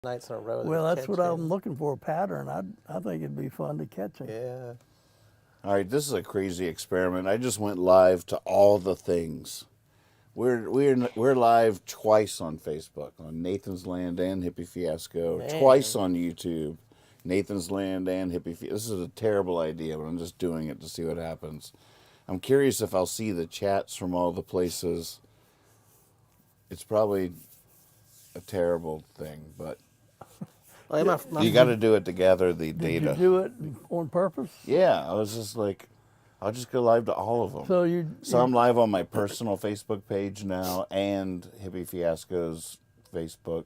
nights in a row. Well, that's what I'm looking for, a pattern. I think it'd be fun to catch him. Yeah. All right, this is a crazy experiment. I just went live to all the things. We're live twice on Facebook, on Nathan's Land and Hippie Fiasco, Man. twice on YouTube, Nathan's Land and Hippie Fiasco. This is a terrible idea, but I'm just doing it to see what happens. I'm curious if I'll see the chats from all the places. It's probably a terrible thing, but you got to do it to gather the data. Did you do it on purpose? Yeah, I was just like, I'll just go live to all of them. So I'm live on my personal Facebook page now, and Hippie Fiasco's Facebook,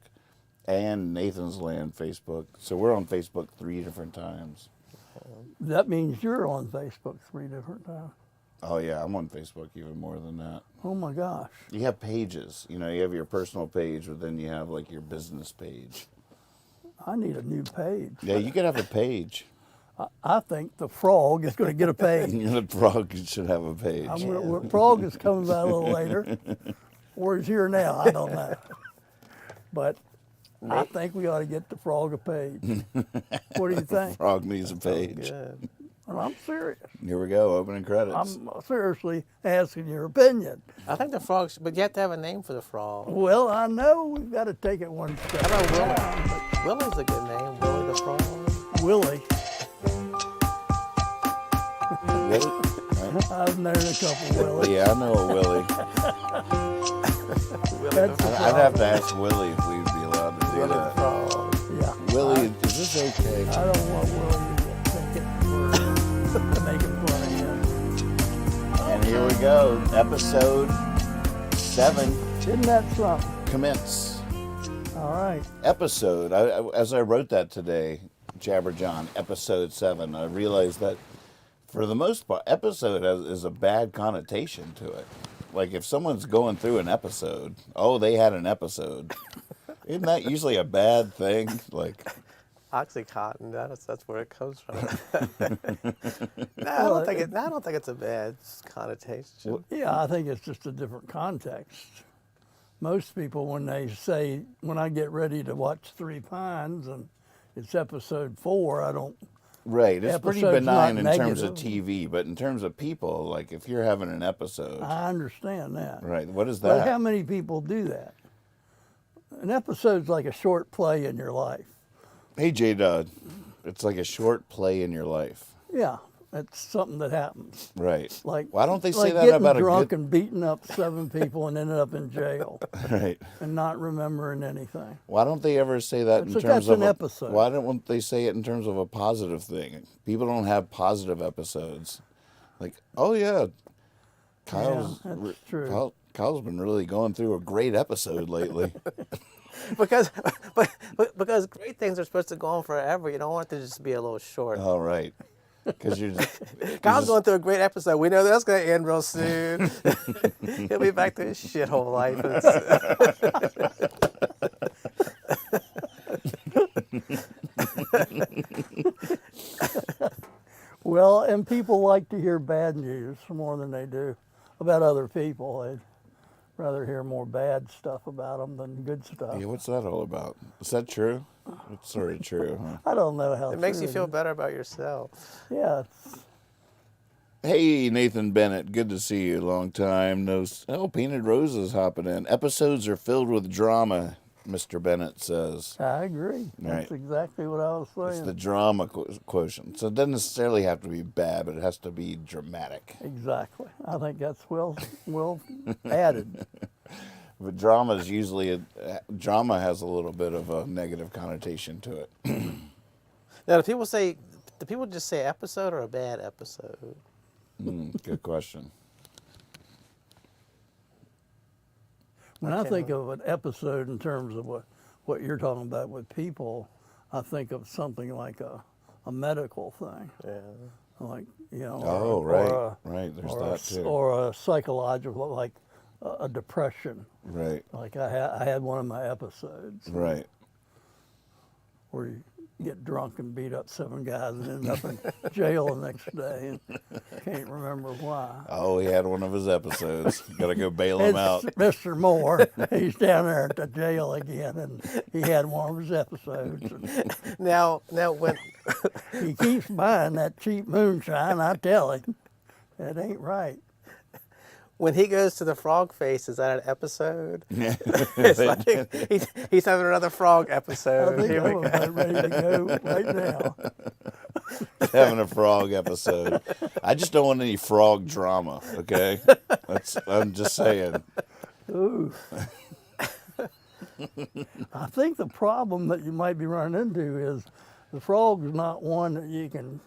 and Nathan's Land Facebook. So we're on Facebook 3 different times. That means you're on Facebook 3 different times. Oh yeah, I'm on Facebook even more than that. Oh my gosh. You have pages. You know, you have your personal page, but then you have like your business page. I need a new page. Yeah, you could have a page. I think the frog is going to get a page. The frog should have a page. Frog is coming by a little later, or is here now. I don't know. But I think we ought to get the frog a page. What do you think? Frog needs a page. Good. Well, I'm serious. Here we go, opening credits. I'm seriously asking your opinion. I think the frogs, but you have to have a name for the frog. Well, I know we've got to take it one step. How about Willie? down, Willie's a good name. Willie the frog. but Willie, Willie? I've known a couple Willies. Yeah, I know a Willie. That's the I'd have to ask Willie if we'd be allowed to do Willie the that. frog. Yeah. Willie, is this okay? I don't want Willie to think it we're making fun of him. And here we go, episode 7, Isn't that something? commence. All right. Episode, as I wrote that today, Jabber John, episode 7, I realized that for the most part, episode is a bad connotation to it. Like if someone's going through an episode, oh, they had an episode. Isn't that usually a bad thing? Like, Oxycontin. That's where it comes from. I don't think it's a bad connotation. Yeah, I think it's just a different context. Most people, when they say, when I get ready to watch Three Pines and it's episode 4, I don't. right, it's pretty Episode's benign not in terms of negative. TV, but in terms of people, like if you're having an episode, I understand that. right, what is But that? how many people do that? An episode's like a short play in your life. Hey, J-Dod, it's like a short play in your life. Yeah, it's something that happens. Right. Like Why don't they say like that getting about drunk a and beating up 7 people and ending up in jail good... Right. and not remembering anything. Why don't they ever say that That's in terms of an episode. Why don't they say it in terms of a positive thing? People don't have positive episodes. Like, oh yeah, Kyle's that's true. Kyle's been really going through a great episode lately. Because great things are supposed to go on forever. You don't want it to just be a little short. All right. Because you're just, Kyle's going through a great episode. We know that's going to end real soon. He'll be back to his shithole life. Well, and people like to hear bad news more than they do about other people. They'd rather hear more bad stuff about them than good stuff. yeah, what's that all about? Is that true? It's sort of true, huh? I don't know how It makes true you feel better about yourself. Yeah, Hey, Nathan Bennett, good to see you. Long time no. Oh, Painted Roses hopping in. Episodes are filled with drama, Mr. Bennett says. I agree. That's Right. exactly what I was It's saying. the drama quotient. So it doesn't necessarily have to be bad, but it has to be dramatic. Exactly. I think that's well added. But drama is usually drama has a little bit of a negative connotation to it. Now, do people just say episode or a bad episode? Good question. When I think of an episode in terms of what you're talking about with people, I think of something like a medical thing. Yeah. Like, you know. Oh, right. Right. There's or that too. Or a psychological, like a depression. Right. Like I had one of my episodes Right. where get drunk and beat up 7 guys and end up in jail the next day. And can't remember why. Oh, he had one of his episodes. Got to go bail him out. It's Mr. Moore. He's down there at the jail again, and he had one of his episodes. Now when He keeps buying that cheap moonshine. I tell him, that ain't right. when he goes to the frog face, is that an episode? It's like he's having another frog I episode. think Here we I'm go. about ready to go right now. Having a frog episode. I just don't want any frog drama, okay? I'm just saying. Ooh. I think the problem that you might be running into is the frog's not one that you can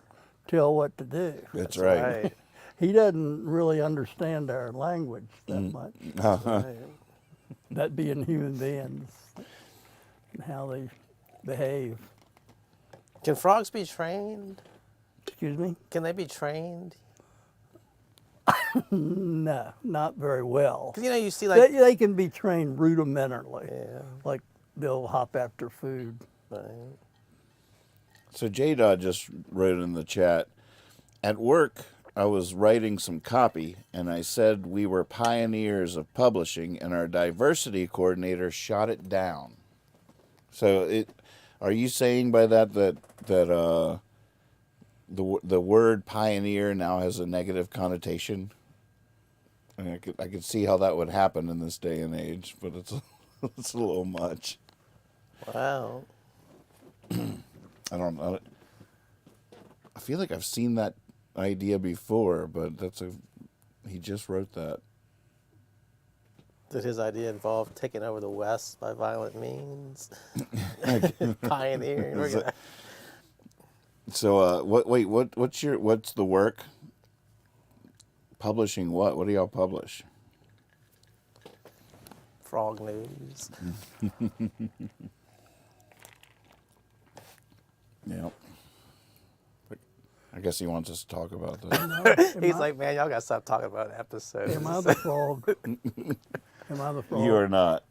tell what to do. That's right. Right. He doesn't really understand our language that much. Right. That being human beings and how they behave. Can frogs be trained? Excuse me? Can they be trained? No, not very well. 'Cause, you see like They can be trained rudimentarily. yeah, Like they'll hop after food. right. So J-Dot just wrote in the chat, at work, I was writing some copy, and I said we were pioneers of publishing, and our diversity coordinator shot it down. So, are you saying by that the word pioneer now has a negative connotation? I mean, I could see how that would happen in this day and age, but it's it's a little much. Wow. I don't know. I feel like I've seen that idea before, but he just wrote that. Did his idea involve taking over the West by violent means? Pioneering. We're gonna- So what's the work? Publishing what? What do y'all publish? Frog news. Yeah. I guess he wants us to talk about that. He's like, man, y'all gotta stop talking about episodes. Am I the frog? Am I the frog? You are not.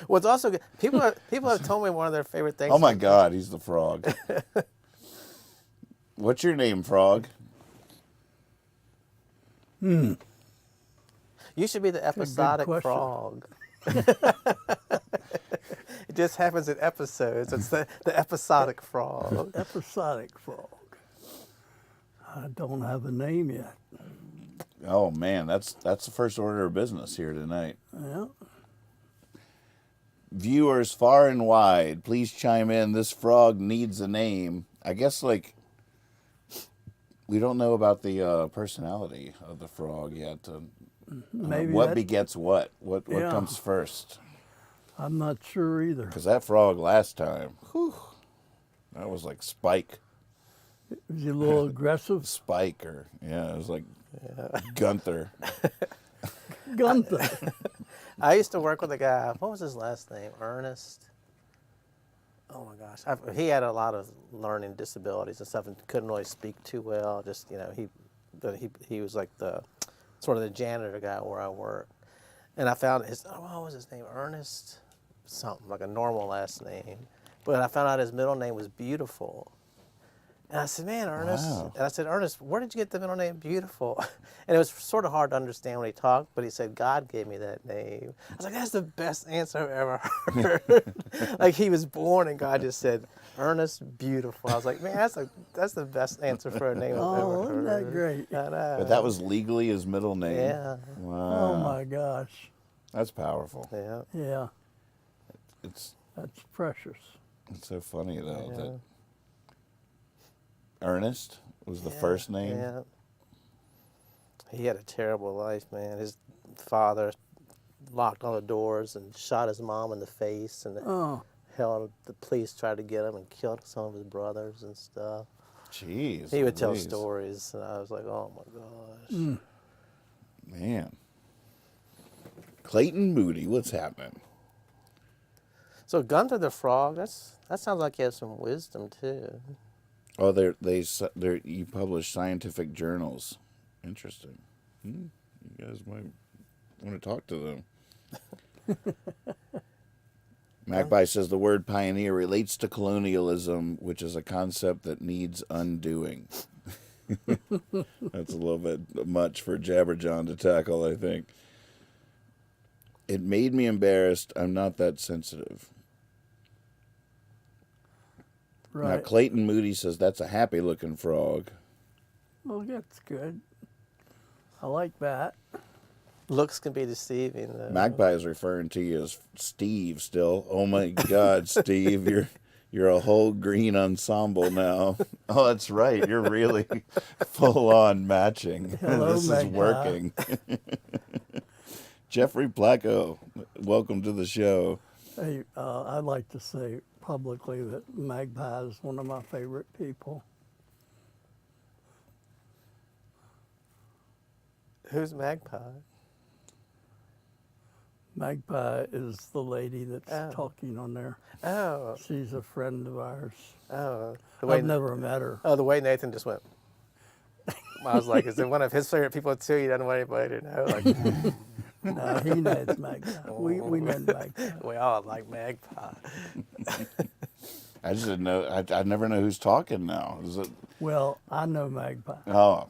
What's also good, people have told me one of their favorite things. Oh my God, he's the frog. What's your name, frog? You should be the episodic question. frog. It just happens in episodes. It's the episodic frog. Episodic frog. I don't have a name yet. Oh man, that's the first order of business here tonight. Yeah. Viewers far and wide, please chime in. This frog needs a name. I guess we don't know about the personality of the frog yet. Maybe What that- begets what? What Yeah. comes first? I'm not sure either. Because that frog last time, that was like Spike. Is he a little aggressive? Spike, or it was like Gunther. Gunther. I used to work with a guy. What was his last name? Ernest. Oh my gosh, he had a lot of learning disabilities and stuff, and couldn't really speak too well. Just he was like the sort of the janitor guy where I worked, and I found what was his name? Ernest, something like a normal last name, but I found out his middle name was Beautiful. And I said, man, Ernest. Wow. And I said, Ernest, where did you get the middle name Beautiful? And it was sort of hard to understand when he talked, but he said, God gave me that name. I was like, that's the best answer I've ever heard. Like he was born and God just said, Ernest Beautiful. I was like, man, that's the best answer for a name I've ever Oh, heard. isn't that great? I know. But that was legally his middle name. Yeah. Wow. Oh my gosh. That's powerful. Yeah. Yeah. It's That's precious. so funny though Yeah. that Ernest was the first name. Yeah. He had a terrible life, man. His father locked all the doors and shot his mom in the face, and Oh, the police tried to get him and killed some of his brothers and stuff. Jeez. He would tell Louise. stories, and I was like, oh my gosh. Man. Clayton Moody, what's happening? So Gunther the Frog, that sounds like he has some wisdom too. Oh, you publish scientific journals. Interesting. You guys might want to talk to them. Magpie says the word pioneer relates to colonialism, which is a concept that needs undoing. That's a little bit much for Jabberjawn to tackle, I think. It made me embarrassed. I'm not that sensitive. Now, Right. Clayton Moody says that's a happy-looking frog. Well, that's good. I like that. Looks can be deceiving, though. Magpie is referring to you as Steve still. Oh my God, Steve, you're a whole green ensemble now. Oh, that's right. You're really full on matching. Hello, This is Magpie. working. Jeffrey Placco, welcome to the show. Hey, I'd like to say publicly that Magpie is one of my favorite people. Who's Magpie? Magpie is the lady that's Oh. talking on there. Oh, She's a friend of ours. oh. I've never met her. Oh, the way Nathan just went. I was like, is it one of his favorite people too? You don't want anybody to know. Like, No, he knows Magpie. We know Magpie. we all like Magpie. I just didn't know. I never know who's talking now. Is it? Well, I know Magpie. Oh,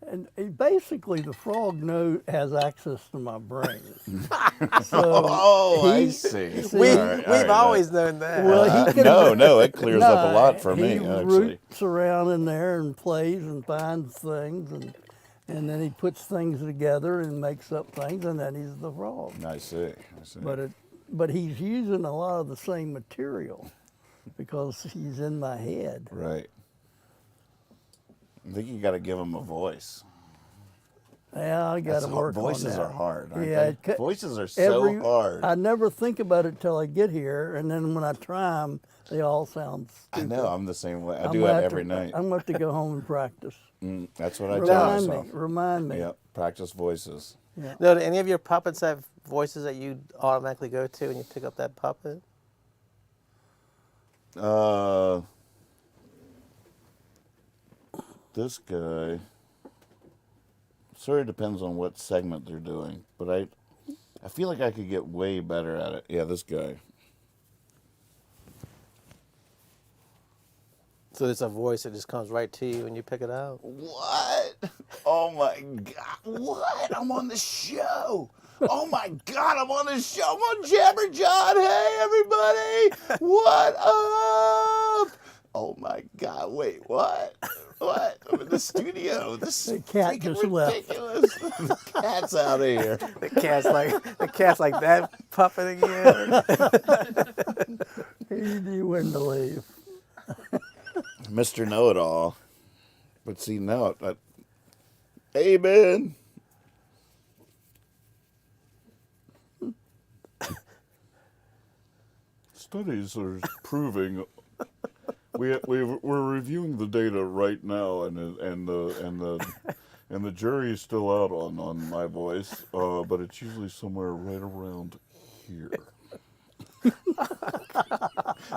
And basically, the frog has access to my brain. So I he- see. We've All right, always known that. Well, he can. no, it clears up a lot for me, He actually. roots around in there and plays and finds things, and then he puts things together and makes up things, and then he's the frog. I see. But he's using a lot of the same material because he's in my head. Right. I think you got to give him a voice. Yeah, I got to That's work on Voices that. are hard, aren't Yeah, they? Voices are so hard. I never think about it till I get here, and then when I try them, they all sound I stupid. know. I'm the same way. I I'm do gonna it have every to- night. I'm going to have to go home and practice. That's what I tell Remind myself. me. Remind me. Yep. Practice voices. Yeah. No, do any of your puppets have voices that you automatically go to when you pick up that puppet? This guy. Sort of depends on what segment they're doing, but I feel like I could get way better at it. Yeah, this guy. So it's a voice that just comes right to you when you pick it out. What? Oh my God! What? I'm on the show. Oh my God! I'm on the show. I'm on Jabberjawn. Hey, everybody! What up? Oh my God! Wait, what? What? I'm in the studio. This is The cat freaking just left. ridiculous. The cat's out of here. The cat's like that puppet again. He knew when to leave. Mr. Know-It-All. But see, no. Hey, Ben. Studies are proving. We're reviewing the data right now, and the jury is still out on my voice, but it's usually somewhere right around here.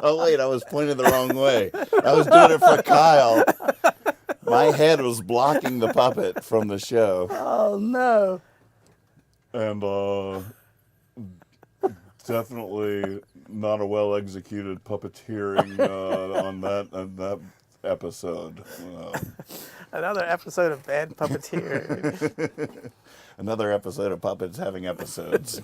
Oh wait, I was pointing the wrong way. I was doing it for Kyle. My head was blocking the puppet from the show. Oh, no. And definitely not a well executed puppeteering on that episode. Another episode of Bad Puppeteer. Another episode of puppets having episodes.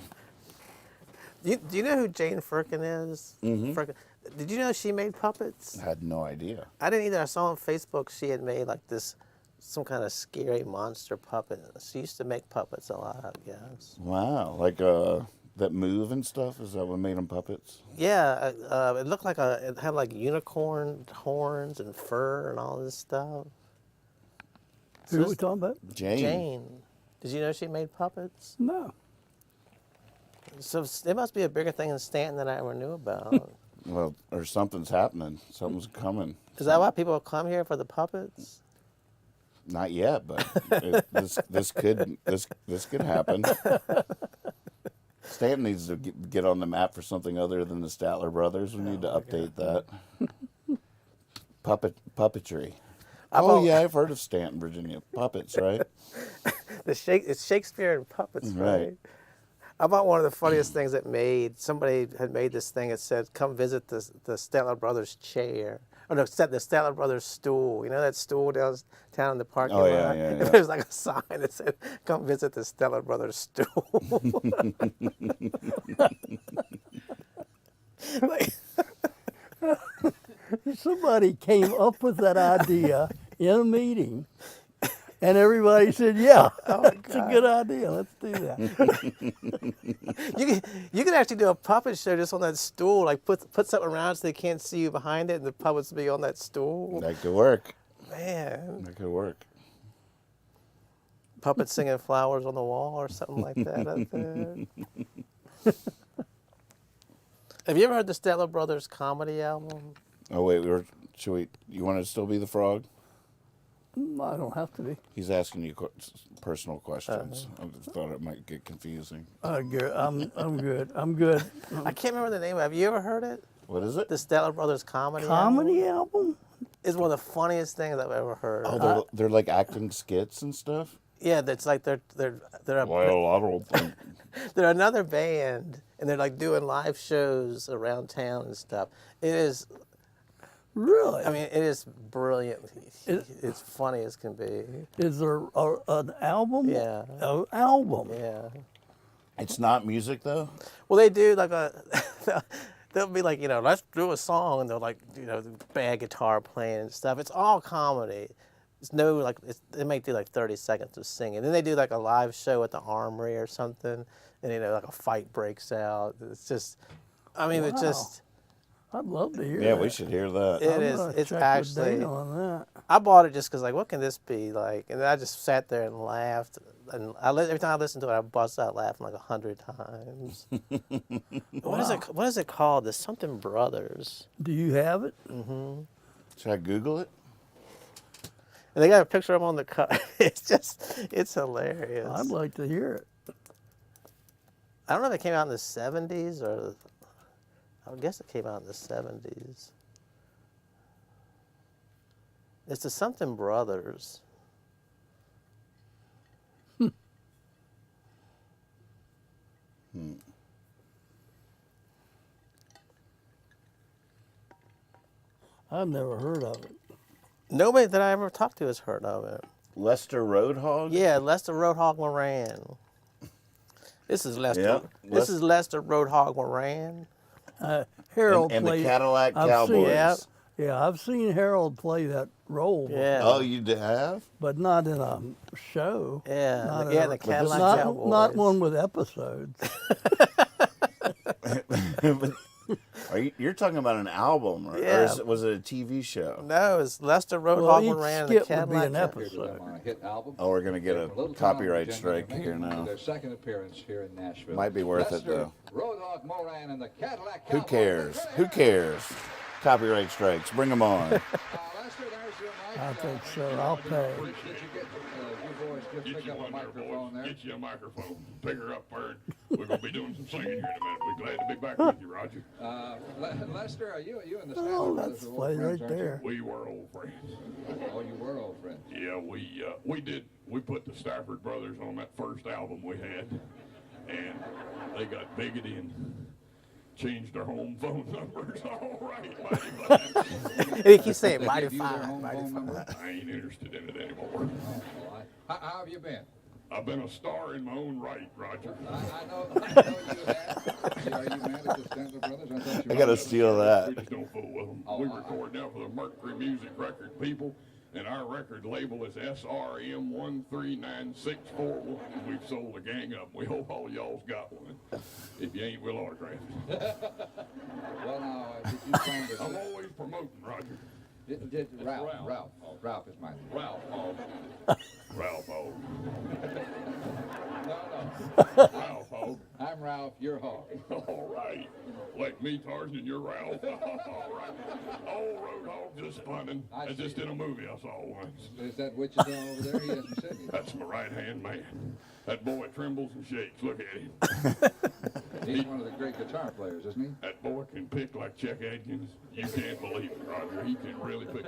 Do you know who Jane Firkin is? Firkin. Did you know she made puppets? I had no idea. I didn't either. I saw on Facebook she had made like some kind of scary monster puppet. She used to make puppets a lot, I guess. Wow, like that move and stuff. Is that what made them puppets? Yeah, it looked like it had like unicorn horns and fur and all this stuff. Who are we talking about? Jane. Did you know she made puppets? No. So it must be a bigger thing in Stanton than I ever knew about. Well, or something's happening. Something's coming. Is that why people come here for the puppets? Not yet, but this could happen. Stanton needs to get on the map for something other than the Statler Brothers. We need to update that. Puppetry. Yeah, I've heard of Stanton, Virginia. Puppets, right? It's Shakespeare and puppets, right? I bought one of the funniest things that somebody had made this thing that said, come visit the Statler Brothers chair. Oh no, the Statler Brothers stool. You know that stool downtown in the parking lot? yeah. And there was like a sign that said, come visit the Statler Brothers stool. Like, Somebody came up with that idea in a meeting, and everybody said, "Yeah, that's a good idea. Let's do that." you can actually do a puppet show just on that stool. Like put something around so they can't see you behind it, and the puppets will be on that stool. That could work. Man, That could work. puppets singing "Flowers on the Wall" or something like that up there. Have you ever heard the Statler Brothers comedy album? Oh wait, you want to still be the frog? I don't have to be. He's asking you personal questions. I just thought it might get confusing. Good. I'm good. I'm good. I can't remember the name of it. Have you ever heard it? What is it? The Statler Brothers comedy Comedy album? It's one of the funniest things I've ever heard. Oh, they're like acting skits and stuff. Yeah, that's like they're Well, I don't think. they're another band, and they're like doing live shows around town and stuff. It is, Really? I mean, it is brilliant. It's funny as can be. Is there an album? Yeah. An album. Yeah. It's not music though. Well, they do like they'll be like, let's do a song, and they're like, bad guitar playing and stuff. It's all comedy. It's no like they might do like 30 seconds of singing. Then they do like a live show at the Armory or something, and like a fight breaks out. It's just, I mean, it's Wow. just. I'd love to hear Yeah, that. we should hear that. It I'm is. gonna It's check the actually. date on that. I bought it just because, like, what can this be like? And then I just sat there and laughed. And every time I listened to it, I bust out laughing like 100 times. What is it called? The something Brothers. Do you have it? Should I Google it? And they got a picture of them on the cover. It's hilarious. I'd like to hear it. I don't know if it came out in the 70s or. I guess it came out in the 70s. It's the something Brothers. I've never heard of it. Nobody that I ever talked to has heard of it. Lester Roadhog? Yeah, Lester Roadhog Moran. This is Lester. Yep. This is Lester Roadhog Moran. Harold And the played. Cadillac I've Cowboys. seen- Yep. Yeah, I've seen Harold play that role, before, Yeah. Oh, you have? but not in a show. Yeah, Not yeah, a- the Cadillac not, Cowboys. not one with episodes. You're talking about an album, right? Yeah. Or was it a TV show? No, it's Lester Roadhog Well, each Moran and the skit would be an Cadillac Cowboys. episode. On a hit album. Oh, we're gonna get From a little town copyright Virginia, strike making here now. Their second appearance here in Nashville. Might be worth it, Lester though. Roadhog Moran and the Cadillac Who Cowboys. cares? Who cares? Copyright strikes. Bring them on. Lester, there's your mic. I think so. I'll pay. Did you get you boys just pick up a microphone there? Get you a microphone. Pick her up, Bird. We're going to be doing some singing here in a minute. We're glad to be back with you, Roger. Lester, are you and the Oh, Statler that's brothers are old play friends, right aren't you? there. We were old friends. Oh, you were old friends. Yeah, we put the Stafford brothers on that first album we had, and they got bigoted and changed their home phone numbers. All right, mighty fine. He keeps saying mighty Give you their fine, home mighty phone fine. number? I ain't interested in it anymore. Oh, how have you been? I've been a star in my own right, Roger. I know you have. See, are you mad at the Statler brothers? I thought you I were. gotta steal We that. just don't fool with them. Oh, We record now for the Mercury Music Record people, and our record label is SRM13964. We've sold a gang of them. We hope all y'all's got one. If you ain't, we'll autograph it. Well, now, did you find this? I'm always promoting, Roger. Did Ralph is my name. Ralph Hogg. Ralph Hogg. No. Ralph Hogg. I'm Ralph, you're Hogg. All right. Like me, Tarzan, you're Ralph. All right. Old Road Hogg just funnin'. I That's just see. in a movie I saw once. Is that Wichita over there? He hasn't said anything. That's my right-hand man. That boy trembles and shakes. Look at him. He's one of the great guitar players, isn't he? That boy can pick like Chuck Atkins. You can't believe it, Roger. He can really pick.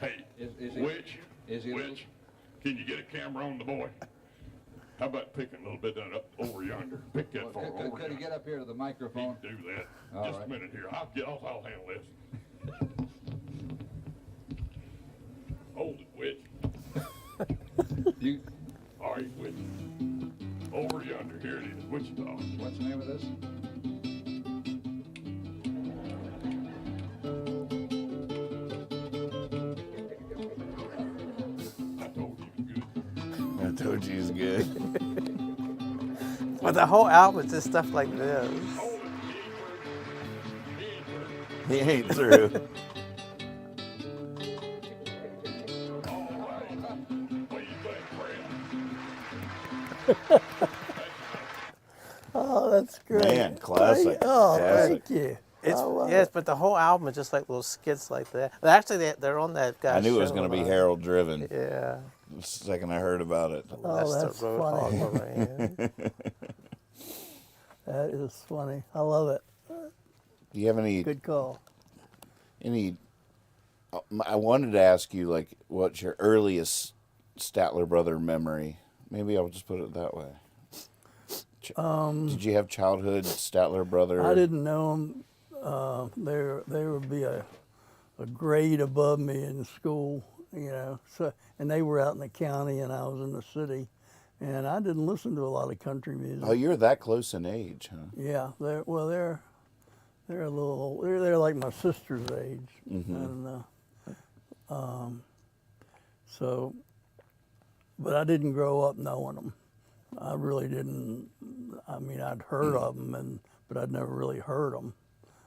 Hey, Is he- Witch, is he a Witch, can you get a camera on the boy? How about picking a little bit of that up over yonder? Pick that Well, for over could you yonder. get up here to the microphone? Do that. All Just right. a minute here. I'll handle this. Hold it, Witch. You, All right, Witch. Over yonder. Here it is. Wichita. what's the name of this? I told you it was good. I told you he's good. But the whole album is just stuff like this. Hold it. He He ain't through. All right. What do you think, Brad? Oh, that's great. Man, classic. Oh, Classic. thank you. It's I love yes, it. but the whole album is just like little skits like that. Actually, they're on that guy's I knew it was show going to a be lot. Harold driven. Yeah. The second I heard about it. That's the road funny. Hog ran. That is funny. I love it. Do you have any Good call. I wanted to ask you, like, what's your earliest Statler brother memory? Maybe I'll just put it that way. Did you have childhood Statler brother? I didn't know them. They would be a grade above me in school, you know. So, and they were out in the county, and I was in the city, and I didn't listen to a lot of country music. Oh, you're that close in age, huh? Yeah, they're a little. They're like my sister's age, and so. But I didn't grow up knowing them. I really didn't. I mean, I'd heard of them, but I'd never really heard them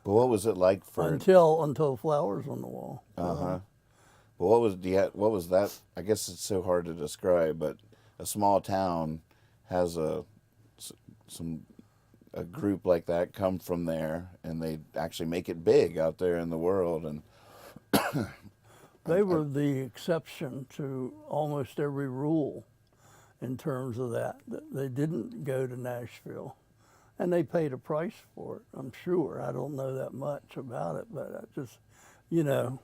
But what was it like for? until Flowers on the Wall. But what was that? I guess it's so hard to describe, but a small town has a group like that come from there, and they actually make it big out there in the world. And They were the exception to almost every rule in terms of that. They didn't go to Nashville, and they paid a price for it, I'm sure. I don't know that much about it, but I just, you know,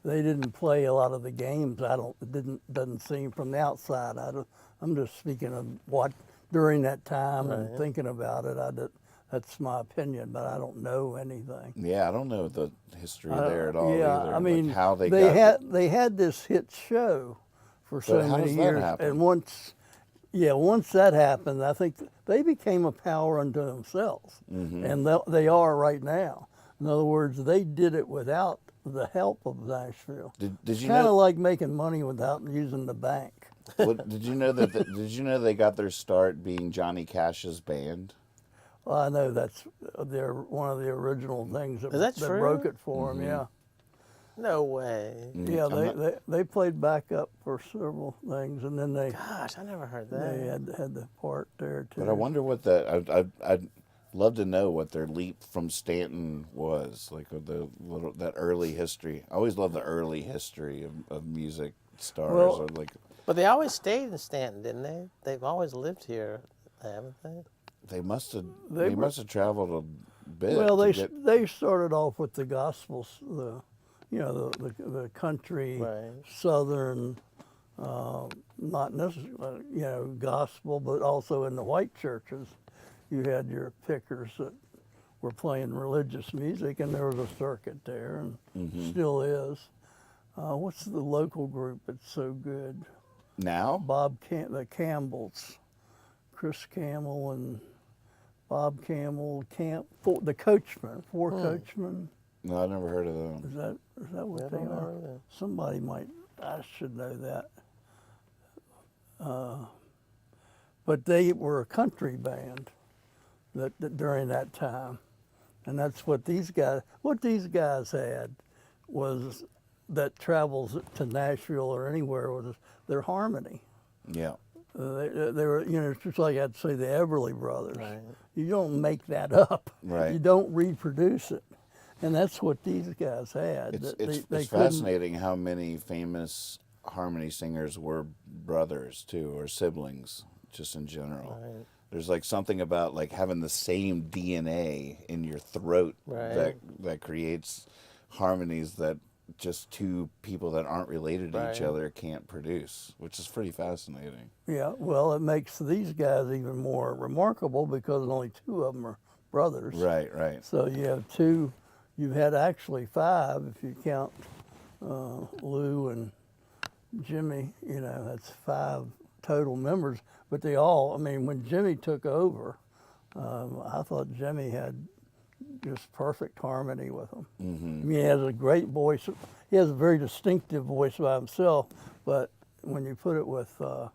they didn't play a lot of the games. Doesn't seem from the outside. I'm just speaking of what during that time and thinking about it. That's my opinion, but I don't know anything. yeah, I don't know the history there at all. Yeah, either. I mean, like how they had this hit show for so But how many does that years, happen? and once that happened, I think they became a power unto themselves, and they are right now. In other words, they did it without the help of Nashville. Did you Kind of know? like making money without using the bank. Did you know that? Did you know they got their start being Johnny Cash's band? Well, I know that's one of the original things that, Is that that true? broke it for them. Yeah. No way. Yeah, they played back up for several things, and then they Gosh, I never heard that. had the part there too. But I wonder what I'd love to know what their leap from Stanton was, like that early history. I always love the early history of music stars. Well- or like But they always stayed in Stanton, didn't they? They've always lived here, haven't they? they must have They were- must have traveled a bit. Well, to they get- they started off with the gospels, the country, Right. southern, not necessarily gospel, but also in the white churches, you had your pickers that were playing religious music, and there was a circuit there, and still is. What's the local group that's so good? now. The Campbells, Chris Campbell and Bob Campbell, the Coachmen, Coachmen. No, I never heard of them. Is that what they Never are? heard of them. Somebody might. I should know that. But they were a country band that during that time, and that's what these guys. What these guys had was that travels to Nashville or anywhere was their harmony. Yeah. They were, it's just like I'd say the Everly Brothers. Right. You don't make that up. Right. You don't reproduce it. And that's what these guys had. It's They couldn't- fascinating how many famous harmony singers were brothers too, or siblings, just in general. Right. There's like something about like having the same DNA in your throat Right. that creates harmonies that just two people that aren't related to each Right. other can't produce, which is pretty fascinating. Yeah, well, it makes these guys even more remarkable because only two of them are brothers. Right, right. So you have two, you've had actually five if you count Lou and Jimmy, that's five total members. But they all, I mean, when Jimmy took over, I thought Jimmy had just perfect harmony with them. I mean, he has a great voice. He has a very distinctive voice by himself, but when you put it with the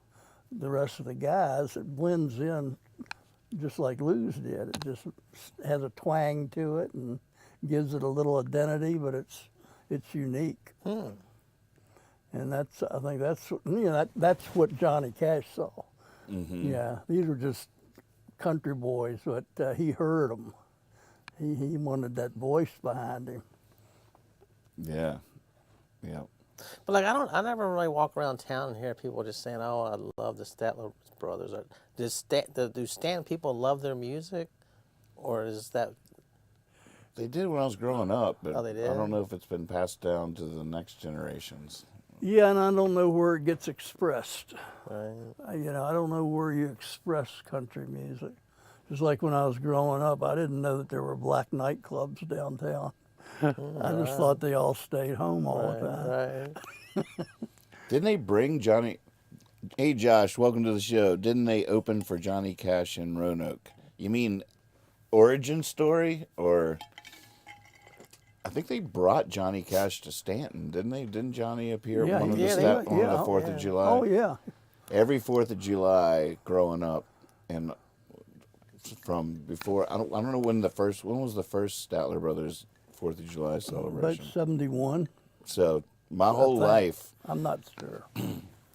rest of the guys, it blends in just like Lou's did. It just has a twang to it and gives it a little identity, but it's unique. And I think that's what Johnny Cash saw. Yeah, these were just country boys, but he heard them. He wanted that voice behind him. Yeah, yeah. But like I never really walk around town and hear people just saying, "Oh, I love the Statler brothers." Or do Stanton people love their music, or is that? They did when I was growing up, but Oh, they did? I don't know if it's been passed down to the next generations. Yeah, and I don't know where it gets expressed. Right. I don't know where you express country music. Just like when I was growing up, I didn't know that there were black nightclubs downtown. I just thought they all stayed home all the time. Right. Didn't they bring Johnny? Hey, Josh, welcome to the show. Didn't they open for Johnny Cash in Roanoke? You mean origin story, or? I think they brought Johnny Cash to Stanton, didn't they? Didn't Johnny appear at Yeah, one of the yeah, on the 4th of July? Oh, yeah. Every 4th of July growing up, and from before, I don't know when was the first Statler Brothers 4th of July About celebration. 71. So my whole life, I'm not sure.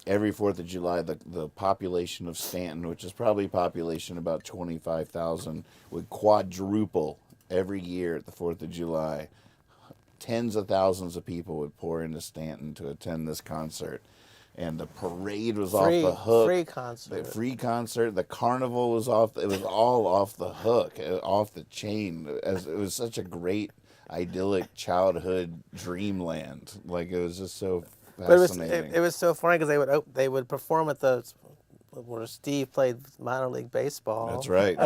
every 4th of July, the population of Stanton, which is probably population about 25,000, would quadruple every year at the 4th of July. Tens of thousands of people would pour into Stanton to attend this concert. And the parade was off the hook. Free concert. The free concert. The carnival was off. It was all off the hook, off the chain. As it was such a great, idyllic childhood dreamland. Like, it was just so fascinating. But it was so funny because they would perform at where Steve played minor league baseball. That's right. On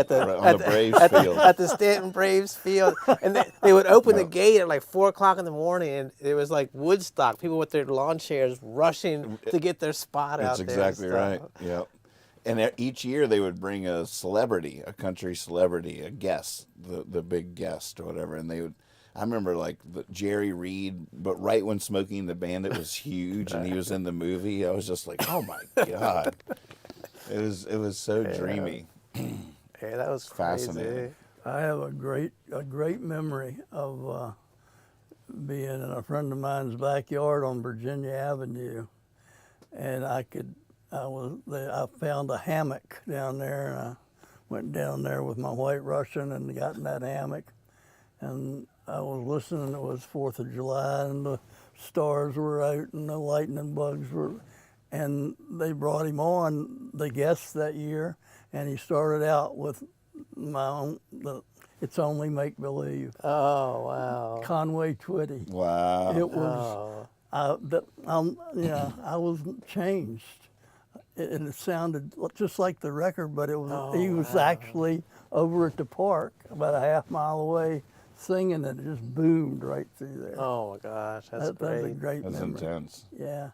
the Braves field. At the Stanton Braves field. And they would open the gate at like 4 o'clock in the morning, and it was like Woodstock. People with their lawn chairs rushing to get their spot out That's there. That's exactly right. Yep. And each year they would bring a celebrity, a country celebrity, a guest, the big guest or whatever. And they would, I remember like Jerry Reed, but right when Smokey and the Bandit was huge and he was in the movie, I was just like, oh my God. It was so dreamy. Yeah, that was Fascinating. I have a great memory of being in a friend of mine's backyard on Virginia Avenue, and I found a hammock down there, and I went down there with my White Russian and got in that hammock, and I was listening. It was 4th of July, and the stars were out, and the lightning bugs were. And they brought him on, the guest that year, and he started out with It's Only Make Believe. Oh, wow. Conway Twitty. Wow. It was, I was changed. And it sounded just like the record, but it was he was actually over at the park about a half mile away singing, and it just boomed right through there. Oh, my gosh. That's That was a great. great That's memory. intense. Yeah.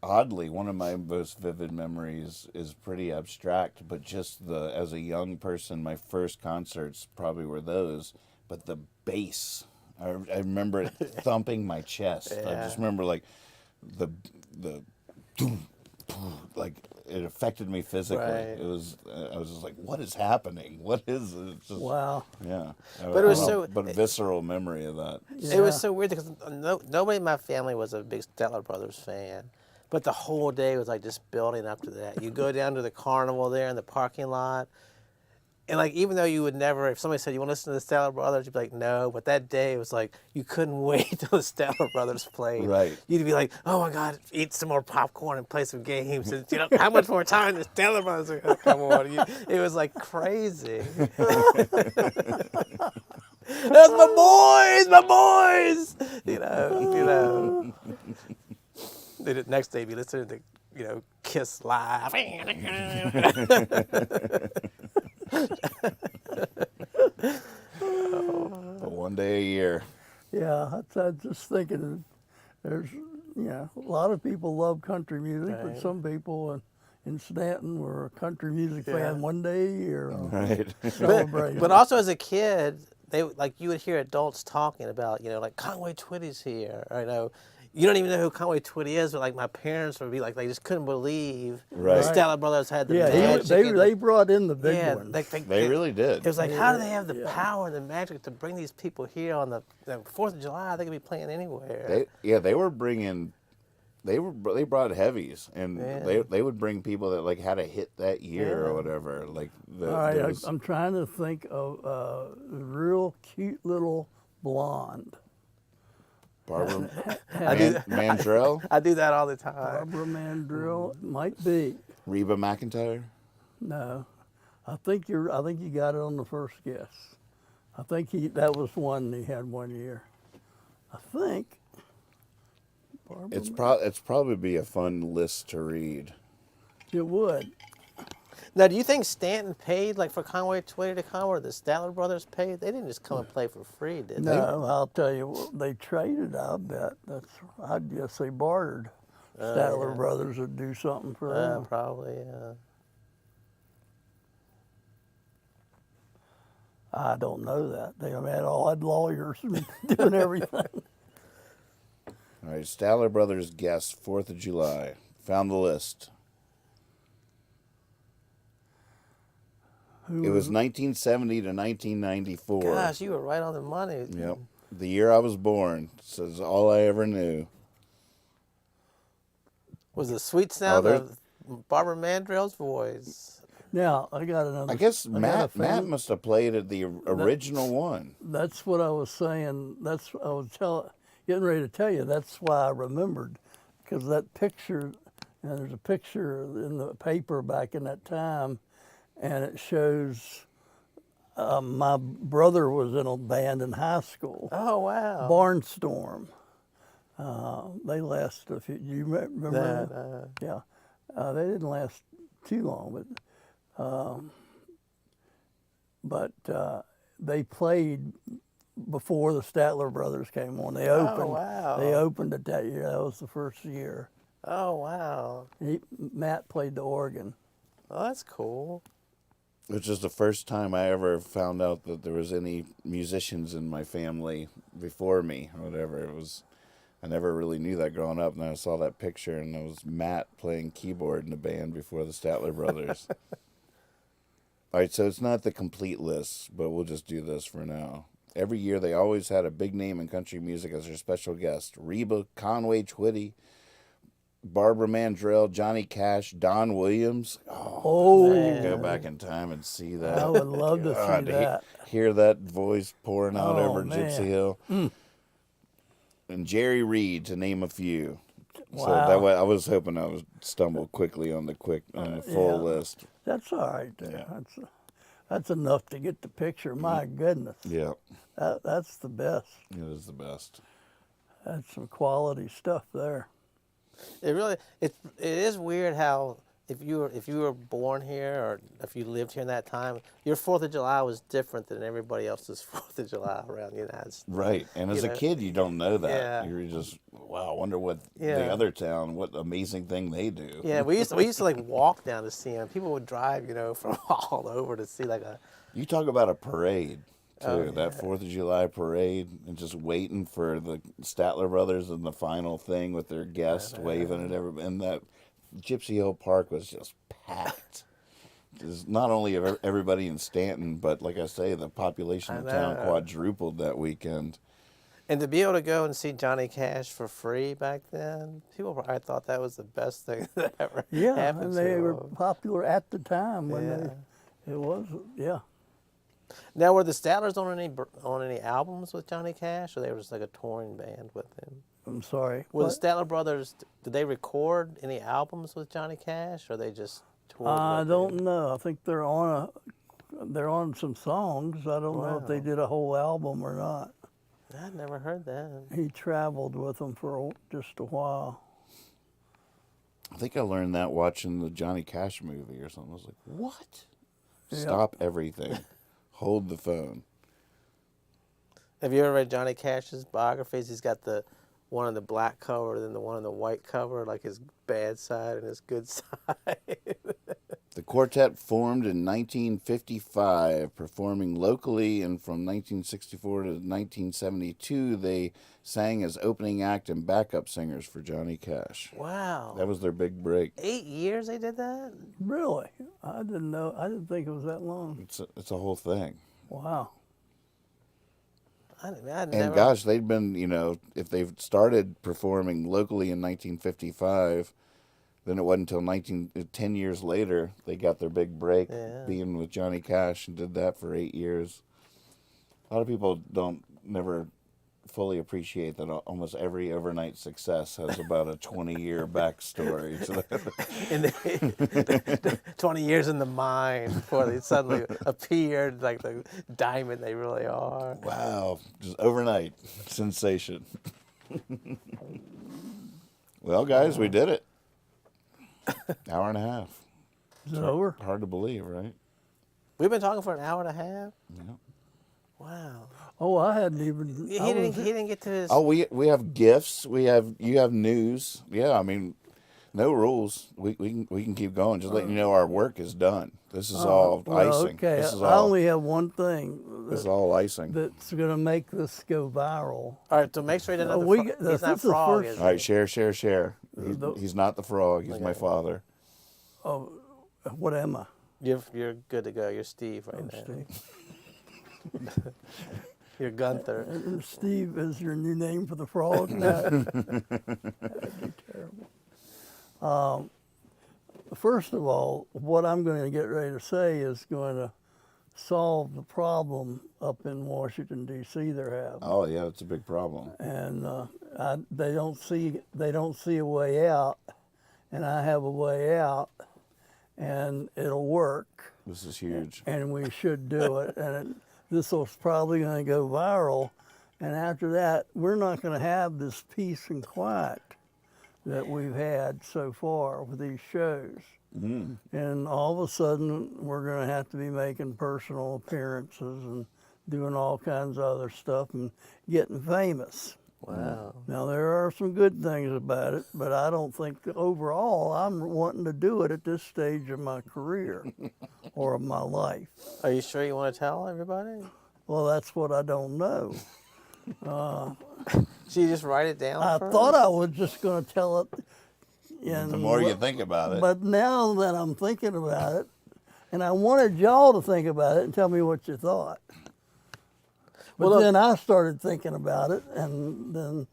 Oddly, one of my most vivid memories is pretty abstract, but just as a young person, my first concerts probably were those, but the bass, I remember it thumping my chest. I just remember like the doom, like it affected me physically. Right. It was, I was just like, what is happening? What is it? It's just, Wow. yeah. But it was but visceral memory of that. It was so weird because nobody in my family was a big Statler Brothers fan. But the whole day was like just building up to that. You go down to the carnival there in the parking lot. And like, even though you would never, if somebody said, you want to listen to the Statler Brothers, you'd be like, no. But that day, it was like, you couldn't wait till the Statler Brothers played. Right. You'd be like, oh my God, eat some more popcorn and play some games. And, how much more time the Statler Brothers are going to come on? It was like crazy. That's my boys, you know. Then the next day, be listening to, Kiss live. But one day a year. Yeah, I'm just thinking there's, a lot of people love country music, but Right. some people in Stanton were a country music Yeah. fan one day a year. Right. Celebration. But also as a kid, you would hear adults talking about, like Conway Twitty's here. Or, you don't even know who Conway Twitty is, but like my parents would be like, they just couldn't believe Right. the Statler Brothers had the Yeah, magic. they brought in the big yeah, ones. They really did. It was like, how do they have the Yeah. power and the magic to bring these people here on the 4th of July? They could be playing anywhere. They were bringing. They brought heavies, and Yeah. they would bring people that like had a hit that year Yeah. or whatever. Like All right, those- I'm trying to think of a real cute little blonde. Barbara do- Mandrell, I do that all the time. Barbara Mandrill might be. Reba McEntire. No, I think you got it on the first guess. I think that was one he had one year. I think. Barbara It's probably be a fun list to read. It would. Now, do you think Stanton paid like for Conway Twitty to come, or the Statler Brothers paid? They didn't just come and play for free, did they? No, I'll tell you, they traded. I bet I'd guess they bartered. Statler Brothers would do something for them. Probably. Yeah. I don't know that. They had lawyers doing everything. All right, Statler Brothers guest 4th of July. Found the list. It was 1970 to 1994. Gosh, you were right on the money. Yep. The year I was born. Says all I ever knew. Was the sweet sound there- of Barbara Mandrell's voice. Now I got another. I guess got a Matt fan- must have played at the original one. That's what I was saying. That's I was getting ready to tell you. That's why I remembered, because that picture, there's a picture in the paper back in that time, and it shows my brother was in a band in high school, Oh, wow. Barnstorm. They lasted a few. You remember That, that? Yeah, they didn't last too long, but they played before the Statler Brothers came on. They opened. wow. They opened it that year. That was the first year. Oh, wow. Matt played the organ. Oh, that's cool. Which is the first time I ever found out that there was any musicians in my family before me or whatever. It was, I never really knew that growing up, and I saw that picture, and it was Matt playing keyboard in the band before the Statler Brothers. All right, so it's not the complete list, but we'll just do this for now. Every year, they always had a big name in country music as their special guest. Reba, Conway Twitty, Barbara Mandrell, Johnny Cash, Don Williams. Oh, Go back in time and see that. I would love to God, see that. Hear that voice pouring out Oh, over man. Gypsy Hill. And Jerry Reed, to name a few. So Wow. that way, I was hoping I would stumble quickly on the full yeah. list. That's all right there. Yeah. That's enough to get the picture. My goodness, Yeah, that's the best. it is the best. That's some quality stuff there. It is weird how if you were born here or if you lived here in that time, your 4th of July was different than everybody else's 4th of July around the United States. Right, and as You a know? kid, you don't know that. Yeah. You're just, wow, I wonder what the Yeah. other town, what amazing thing they do. Yeah, we used to like walk down to see them. People would drive, from all over to see like a. You talk about a parade, too. Oh, That 4th of July parade, and just waiting for the Statler Brothers and the final thing with their guests waving at everybody. And that Gypsy Hill Park was just packed. There's not only of everybody in Stanton, but like I say, the population of the town know. quadrupled that weekend. And to be able to go and see Johnny Cash for free back then, people probably thought that was the best thing that ever Yeah, happened and to they were them. popular at the time when Yeah. it was. Yeah. Now, were the Statlers on any albums with Johnny Cash, or they were just like a touring band with him? I'm sorry. Were What? the Statler Brothers? Did they record any albums with Johnny Cash, or they just toured? I with don't him? know. I think they're on some songs. I don't know if they Wow. did a whole album or not. I'd never heard that. He traveled with them for just a while. I think I learned that watching the Johnny Cash movie or something. I was like, what? Yeah. Stop everything. Hold the phone. Have you ever read Johnny Cash's biographies? He's got the one on the black cover, then the one on the white cover, like his bad side and his good side. The quartet formed in 1955, performing locally, and from 1964 to 1972, they sang as opening act and backup singers for Johnny Cash. Wow. That was their big break. 8 years they did that? Really? I didn't know. I didn't think it was that long. It's a whole thing. Wow. I'd And never. gosh, they'd been, if they've started performing locally in 1955, then it wasn't until 10 years later they got their big break being with Johnny Cash and did that for 8 years. A lot of people never fully appreciate that almost every overnight success has about a 20-year backstory. So In the 20 years in the mine before they suddenly appeared like the diamond they really are. wow, just overnight sensation. Well, guys, we did it. Hour and a half. Is it over? Hard to believe, right? We've been talking for an hour and a half? Yeah. Wow. Oh, I hadn't even. He I didn't, was- he didn't get to his. Oh, we have gifts. You have news. Yeah, I mean, no rules. We can keep going. Just letting you know our work is done. This is all well, icing. okay. This is I all only have one thing this is all icing. that's going to make this go viral. All right, so make sure he doesn't have we the get- he's this not is the frog, first- is All right, share. He's not the frog. He's my father. Oh, what am I? he? You're good to go. You're Steve right now. Steve. You're Gunther. And Steve is your new name for the frog? No. That'd be terrible. First of all, what I'm going to get ready to say is going to solve the problem up in Washington D.C. they're having, Oh yeah, that's a big problem. and they don't see a way out, and I have a way out, and it'll work. This is huge. And we should do it. And this is probably going to go viral. And after that, we're not going to have this peace and quiet that we've had so far with these shows. And all of a sudden, we're going to have to be making personal appearances and doing all kinds of other stuff and getting famous. Wow. Now, there are some good things about it, but I don't think that overall I'm wanting to do it at this stage of my career or of my life. Are you sure you want to tell everybody? Well, that's what I don't know. Should you just write it down I first? thought I was just going to tell it. And The more you think about it, But now that I'm thinking about it, and I wanted y'all to think about it and tell me what you thought. But Well, then I started thinking about it, and then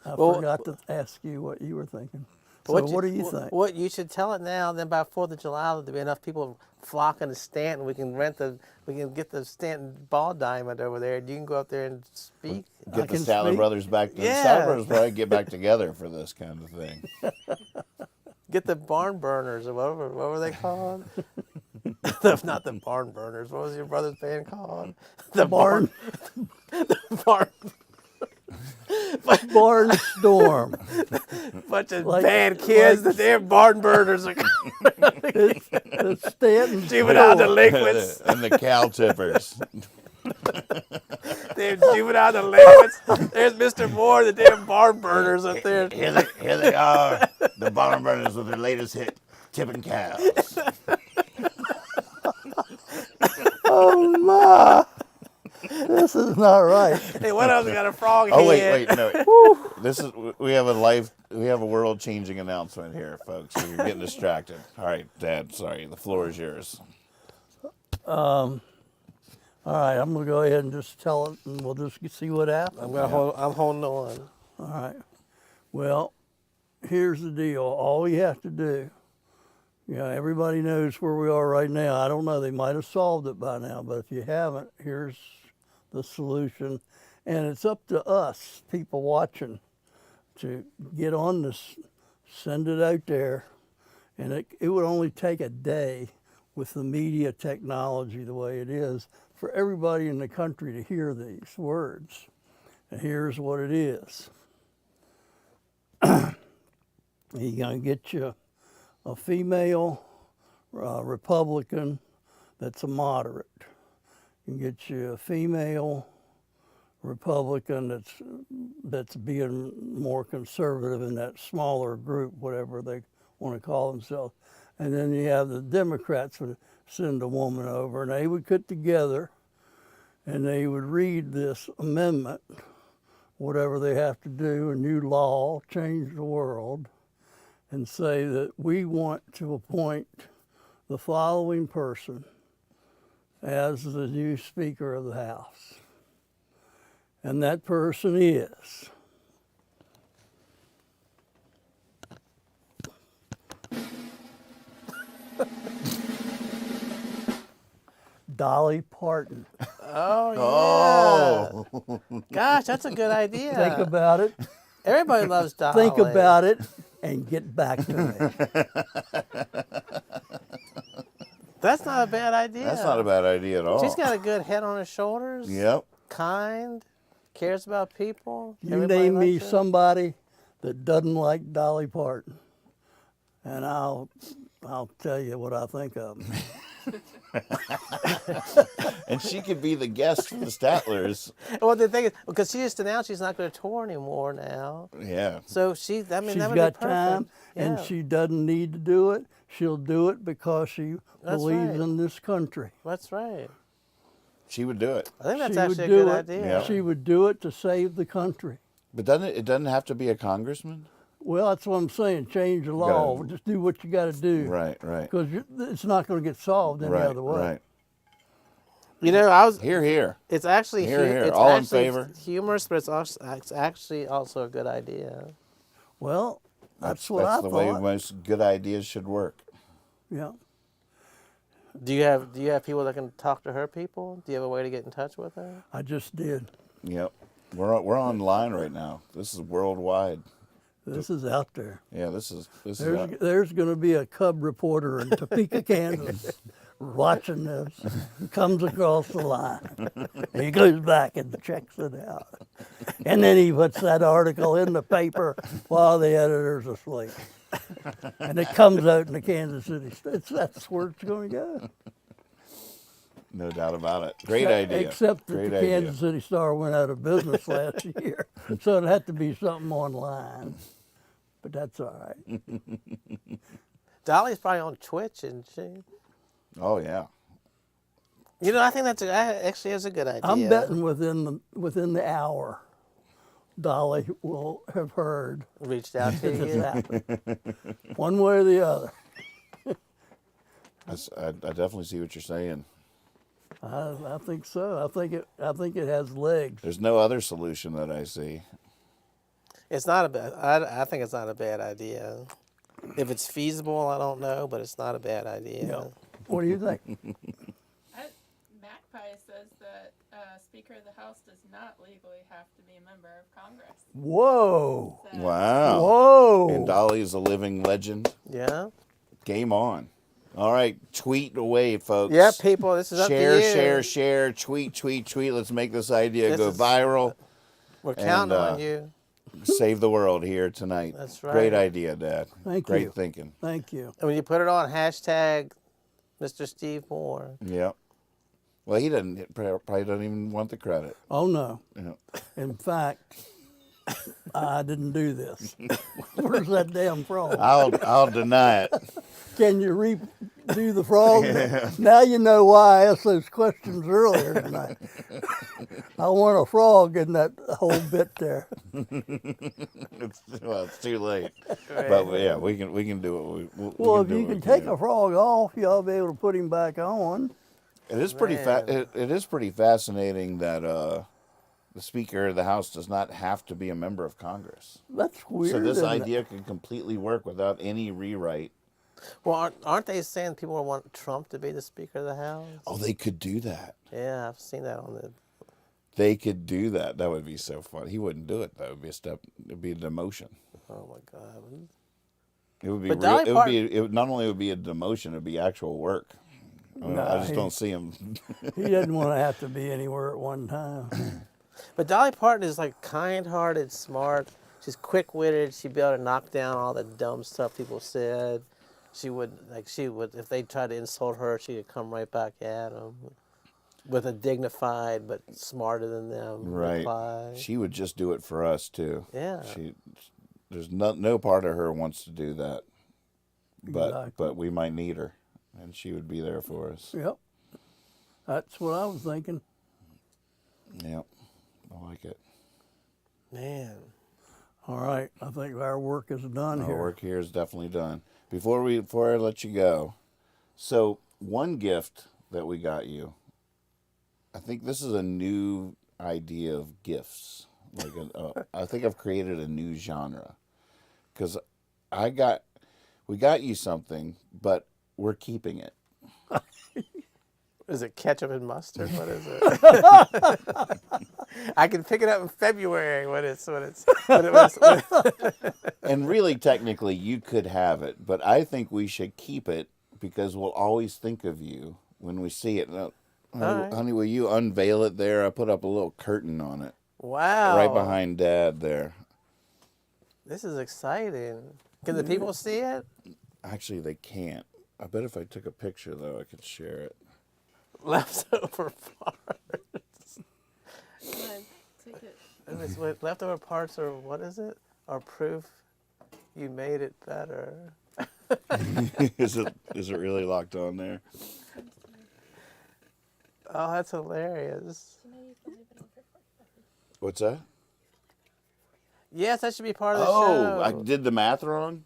I forgot to ask you what you were thinking. So what do you think? What you should tell it now. Then by 4th of July, there'll be enough people flocking to Stanton. We can get the Stanton ball diamond over there. You can go up there and speak. I get the can Statler speak. brothers back. The Yeah. Statler brothers probably get back together for this kind of thing. Get the barn burners or whatever. What were they called? Not the barn burners. What was your brother's band called? The Barn barn. Barnstorm. Bunch of Like- bad kids. like- The damn barn burners are The Stanton juvenile Storm. delinquents. And the cow tippers. Damn juvenile delinquents. There's Mr. Moore. The damn barn burners up there. Here they are, the barn burners with their latest hit, tipping cows. Oh my! This is not right. Hey, what else got a frog Oh head? wait, no. This is we have a world-changing announcement here, folks. So you're getting distracted. All right, Dad. Sorry, the floor is yours. All right, I'm gonna go ahead and just tell it, and we'll just see what happens. I'm holding on. All right. Well, here's the deal. All you have to do, everybody knows where we are right now. I don't know, they might have solved it by now, but if you haven't, here's the solution. And it's up to us, people watching, to get on this, send it out there. And it would only take a day with the media technology the way it is for everybody in the country to hear these words. And here's what it is. You're going to get you a female Republican that's a moderate. You can get you a female Republican that's being more conservative in that smaller group, whatever they want to call themselves. And then you have the Democrats would send a woman over, and they would get together and they would read this amendment, whatever they have to do, a new law, change the world, and say that we want to appoint the following person as the new Speaker of the House. And that person is Dolly Parton. Oh, yeah. Gosh, that's a good idea. Think about it. Everybody loves Dolly. Think about it and get back to me. That's not a bad idea. That's not a bad idea at all. She's got a good head on her shoulders. Yep. Kind, cares about people. You Everybody name me likes her. somebody that doesn't like Dolly Parton, and I'll tell you what I think of them. And she could be the guest for the Statlers. Well, the thing is, because she just announced she's not going to tour anymore now. Yeah. So she, I mean, She's that would got be perfect. time, and Yeah. she doesn't need to do it. She'll do it because she That's believes right. in this country. That's right. She would do it. I think that's She actually a would do good it. idea. Yeah. She would do it to save the country. But it doesn't have to be a congressman? Well, that's what I'm saying. Change the law. Gotta- Just do what you got to do. Right, right. Because it's not going to get solved any Right, other way. right. You know, I was. Here, here. It's actually Here, here. It's All in actually favor? humorous, but it's actually also a good idea. Well, that's what I the way thought. most good ideas should work. Yeah. Do you have people that can talk to her people? Do you have a way to get in touch with her? I just did. Yep. We're online right now. This is worldwide. This is out there. Yeah, this is There's going to be a cub reporter in Topeka, Kansas, watching this. Comes across the line. He goes back and checks it out, and then he puts that article in the paper while the editor's asleep, and it comes out in the Kansas City. That's where it's going to go. no doubt about it. Great idea. Except that Great the idea. Kansas City Star went out of business last year, so it had to be something online. But that's all right. Dolly's probably on Twitch, isn't she? Oh yeah. You know, I think actually is a good idea. I'm betting within the hour, Dolly will have heard Reached out to this you. happened, one way or the other. I definitely see what you're saying. I think so. I think it has legs. There's no other solution that I see. It's not a bad. I think it's not a bad idea. If it's feasible, I don't know, but it's not a bad idea. Yeah. What do you think? Magpie says that Speaker of the House does not legally have to be a member of Congress. Whoa! So Wow. Whoa! And Dolly is a living legend. Yeah. Game on. All right, tweet away, folks. Yeah, people. This is up Share, to you. share, share. Tweet, tweet, tweet. Let's make this idea This go is- viral. We're counting And, on you. Save the world here tonight. That's right. Great idea, Dad. Thank Great you. thinking. Thank you. And when you put it on hashtag Mr. Steve Moore. Yep. Well, he probably doesn't even want the credit. Oh no! Yeah. In fact, I didn't do this. Where's that damn frog? I'll deny it. Can you redo the frog? Now you know why I asked those questions earlier tonight. I want a frog in that whole bit there. It's too late. But yeah, we can do it. Well, if you can take a frog off, you'll be able to put him back on. It is pretty it is pretty fascinating that the Speaker of the House does not have to be a member of Congress. That's weird. So this isn't it? idea can completely work without any rewrite. Well, aren't they saying people want Trump to be the Speaker of the House? Oh, they could do that. Yeah, I've seen that on the. They could do that. That would be so fun. He wouldn't do it. That would be a step. It'd be a demotion. Oh my God. It would be But real. Dolly It would Parton- be. It would, not only would be a demotion. It would be actual work. I just don't see him. He didn't want to have to be anywhere at one time. But Dolly Parton is like kind-hearted, smart. She's quick-witted. She'd be able to knock down all the dumb stuff people said. She would if they tried to insult her, she would come right back at them with a dignified but smarter than them Right. reply. She would just do it for us too. Yeah. There's no part of her wants to do that. Exactly. But we might need her, and she would be there for us. Yep. That's what I was thinking. Yep. I like it. Man. All right, I think our work is done Our here. work here is definitely done. Before I let you go, so one gift that we got you, I think this is a new idea of gifts. Like I think I've created a new genre, because we got you something, but we're keeping it. Is it ketchup and mustard? What is it? I can pick it up in February when it's. And really, technically, you could have it, but I think we should keep it because we'll always think of you when we see it. Now, right. honey, will you unveil it there? I put up a little curtain on it. Wow. Right behind Dad there. This is exciting. Can the people see it? Actually, they can't. I bet if I took a picture, though, I could share it. Leftover parts. Come on, take it. Wait, leftover parts are, what is it? Are proof you made it better. Is it really locked on there? Oh, that's hilarious. What's that? Yes, that should be part of the Oh, show. I did the math wrong?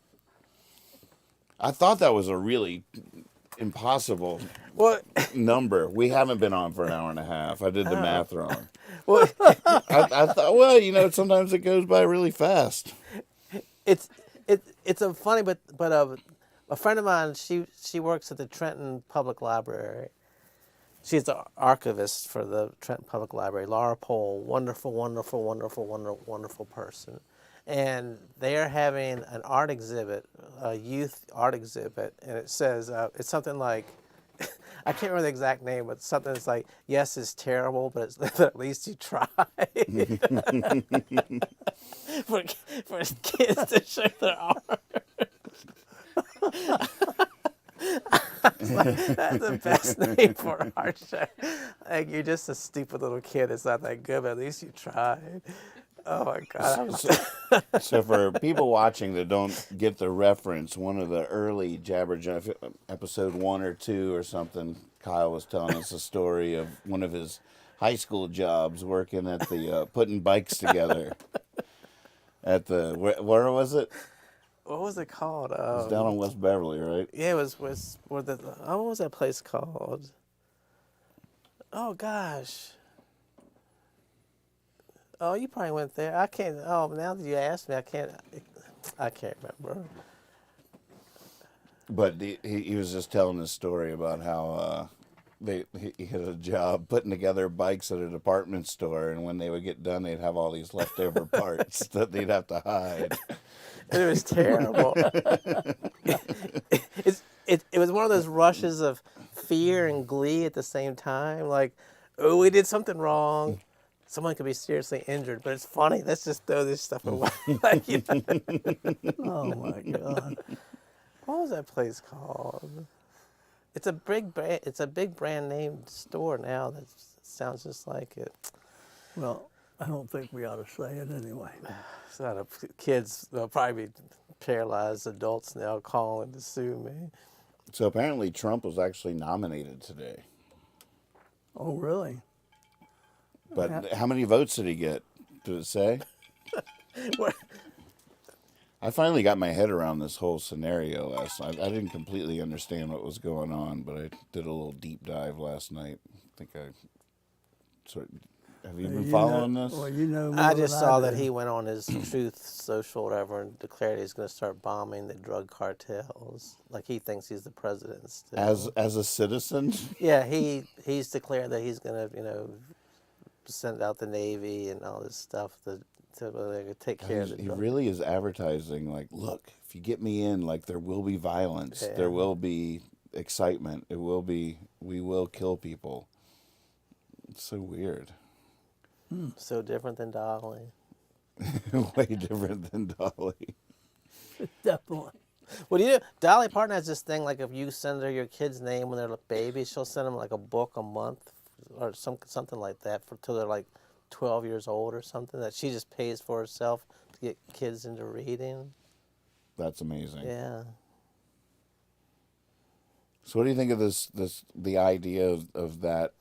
I thought that was a really impossible Well, number. We haven't been on for an hour and a half. I did the math wrong. well, I thought, well, sometimes it goes by really fast. it's a funny, but a friend of mine, she works at the Trenton Public Library. She's the archivist for the Trenton Public Library. Laura Pohl, wonderful, wonderful, wonderful, wonderful, wonderful person. And they are having an art exhibit, a youth art exhibit, and it says, it's something like, I can't remember the exact name, but something that's like, yes, it's terrible, but at least you tried. for kids to show their art. That's the best name for an art show. Like, you're just a stupid little kid. It's not that good, but at least you tried. Oh my God. So for people watching that don't get the reference, one of the early Jabberjaw, episode 1 or 2 or something, Kyle was telling us a story of one of his high school jobs working at the putting bikes together at the where was it? What was it called? It was down on West Beverly, right? Yeah, it was what was that place called? Oh gosh. Oh, you probably went there. I can't. Oh, now that you asked me, I can't remember. But he was just telling this story about how he had a job putting together bikes at a department store, and when they would get done, they'd have all these leftover parts that they'd have to hide. It was terrible. It was one of those rushes of fear and glee at the same time. Like, oh, we did something wrong. Someone could be seriously injured, but it's funny. Let's just throw this stuff away. Like, you know? Oh my God. What was that place called? It's a big brand name store now that sounds just like it. Well, I don't think we ought to say it anyway. It's not kids. They'll probably be paralyzed adults now calling to sue me. So apparently Trump was actually nominated today. Oh, really? But how many votes did he get? Did it say? What? I finally got my head around this whole scenario last night. I didn't completely understand what was going on, but I did a little deep dive last night. Have you been following this? Well, you know more I just than saw do. that he went on his Truth Social or whatever and declared he's going to start bombing the drug cartels. Like, he thinks he's the president still. As a citizen? Yeah, he's declared that he's going to, send out the Navy and all this stuff to take care of the He drug. really is advertising, like, look, if you get me in, like, there will be violence. Yeah. There will be excitement. It will be. We will kill people. It's so weird. So different than Dolly. Way different than Dolly. Definitely. Well, you know, Dolly Parton has this thing, like if you send her your kid's name when they're babies, she'll send them like a book a month or something like that till they're like 12 years old or something that she just pays for herself to get kids into reading. That's amazing. Yeah. So what do you think of the idea of that?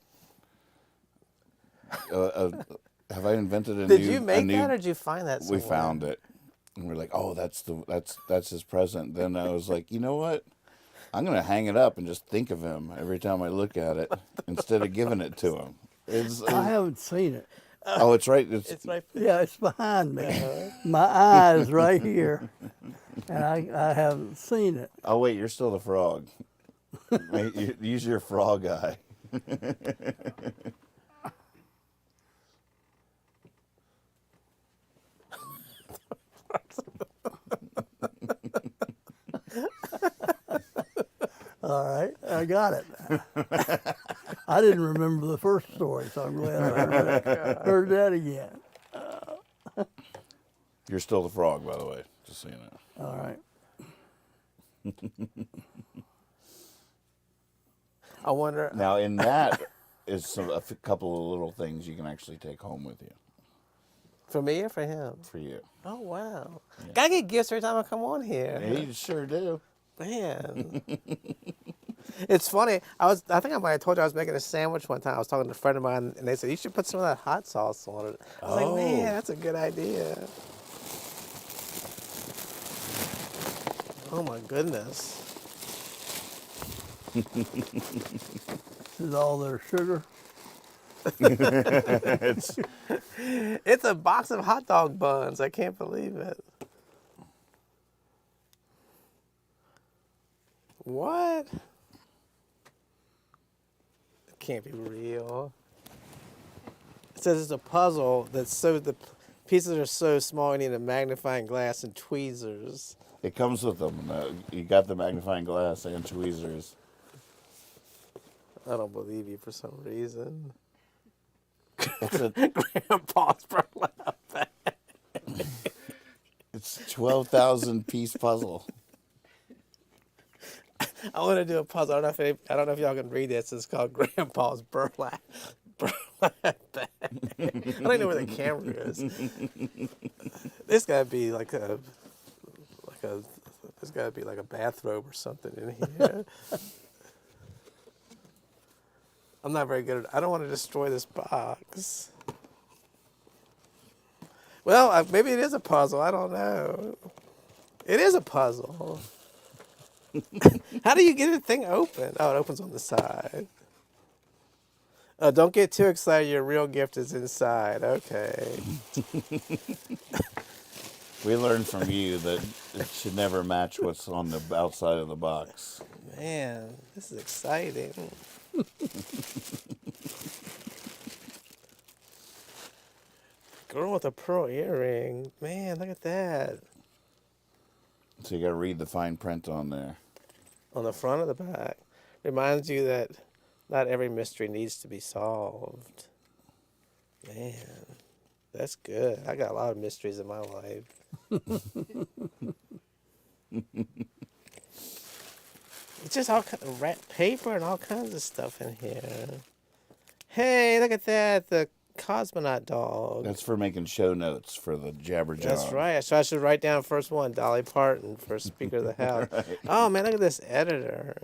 Have I invented a new? Did you make a new, that or did you find that We somewhere? found it, and we're like, oh, that's his present. Then I was like, you know what? I'm gonna hang it up and just think of him every time I look at it instead of giving it to him. I haven't seen it. Oh, it's right. It's right. Yeah, it's behind me. My eye is right here, and I haven't seen it. Oh wait, you're still the frog. Use your frog eye. All right, I got it. I didn't remember the first story, so I'm glad I heard that again. You're still the frog, by the way. Just so you know. All right. I wonder. Now, in that is a couple of little things you can actually take home with you For me or for him? for you. Oh, wow. Gotta get gifts every time I come on here. Yeah, you sure do. Man. It's funny. I think I might have told you I was making a sandwich one time. I was talking to a friend of mine, and they said, you should put some of that hot sauce on it. I was like, man, that's a good idea. Oh, my goodness. This is all their sugar. It's a box of hot dog buns. I can't believe it. What? It can't be real. It says it's a puzzle that's the pieces are so small you need a magnifying glass and tweezers. It comes with them. You got the magnifying glass and tweezers. I don't believe you for some reason. It's a Grandpa's burlap bag. it's 12,000 piece puzzle. I want to do a puzzle. I don't know if y'all can read this. It's called Grandpa's burlap bag. I don't even know where the camera is. There's got to be like a there's got to be like a bathrobe or something in here. I'm not very good at. I don't want to destroy this box. Well, maybe it is a puzzle. I don't know. It is a puzzle. How do you get the thing open? Oh, it opens on the side. Oh, don't get too excited. Your real gift is inside. Okay. We learned from you that it should never match what's on the outside of the box. Man, this is exciting. Girl with a pearl earring. Man, look at that. So you got to read the fine print on there. On the front of the back. Reminds you that not every mystery needs to be solved. Man, that's good. I got a lot of mysteries in my life. It's just all kind of paper and all kinds of stuff in here. Hey, look at that. The cosmonaut dog. That's for making show notes for the Jabber Jawn. That's right. So I should write down first one, Dolly Parton for Speaker of the House. Right. Oh, man, look at this editor.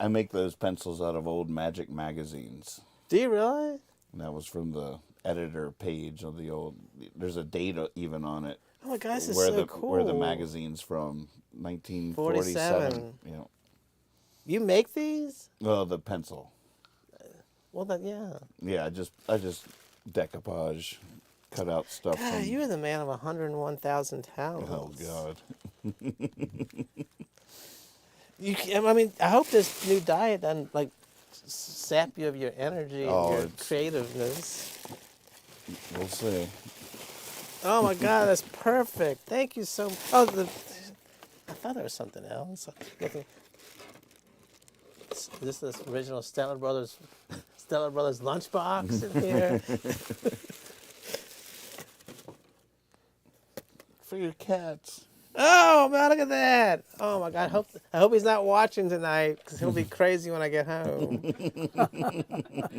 I make those pencils out of old Magic magazines. Do you really? And that was from the editor page of the old. There's a date even on it. Oh my gosh, this is so cool. Where the magazine's from, 1947. You know. You make these? Well, the pencil. Well, then, yeah. Yeah, I just decoupage, cut out stuff. God, you're the man of 101,000 talents. Oh God. I mean, I hope this new diet doesn't like sap you of your energy and your creativeness. We'll see. Oh my God, that's perfect. Thank you so much. Oh, I thought there was something else. Is this original Stellar Brothers lunchbox in here? For your cats. Oh man, look at that! Oh my God, I hope he's not watching tonight because he'll be crazy when I get home.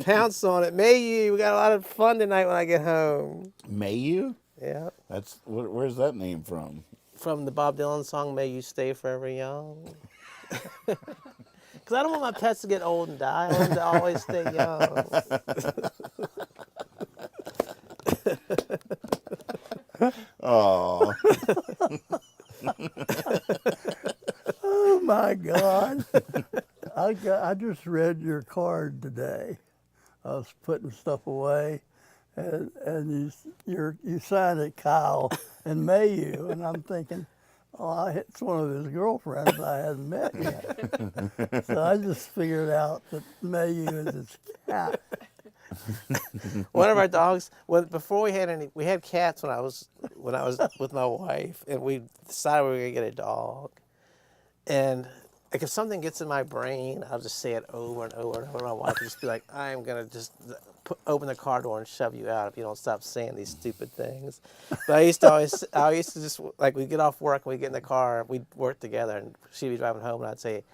Pounce on it, may you. We got a lot of fun tonight when I get home. May you? Yeah, That's where's that name from? from the Bob Dylan song "May You Stay Forever Young." Because I don't want my pets to get old and die. I want them to always stay young. Oh, Oh my God! I just read your card today. I was putting stuff away, and you signed it, Kyle, and Mayu, and I'm thinking, oh, it's one of his girlfriends I hadn't met yet. So I just figured out that Mayu is his cat. One of our dogs, before we had cats when I was with my wife, and we decided we were gonna get a dog. And like if something gets in my brain, I'll just say it over and over and over. My wife will just be like, "I'm gonna just open the car door and shove you out if you don't stop saying these stupid things." But I used to just like we'd get off work and we'd get in the car, we'd work together, and she'd be driving home, and I'd say,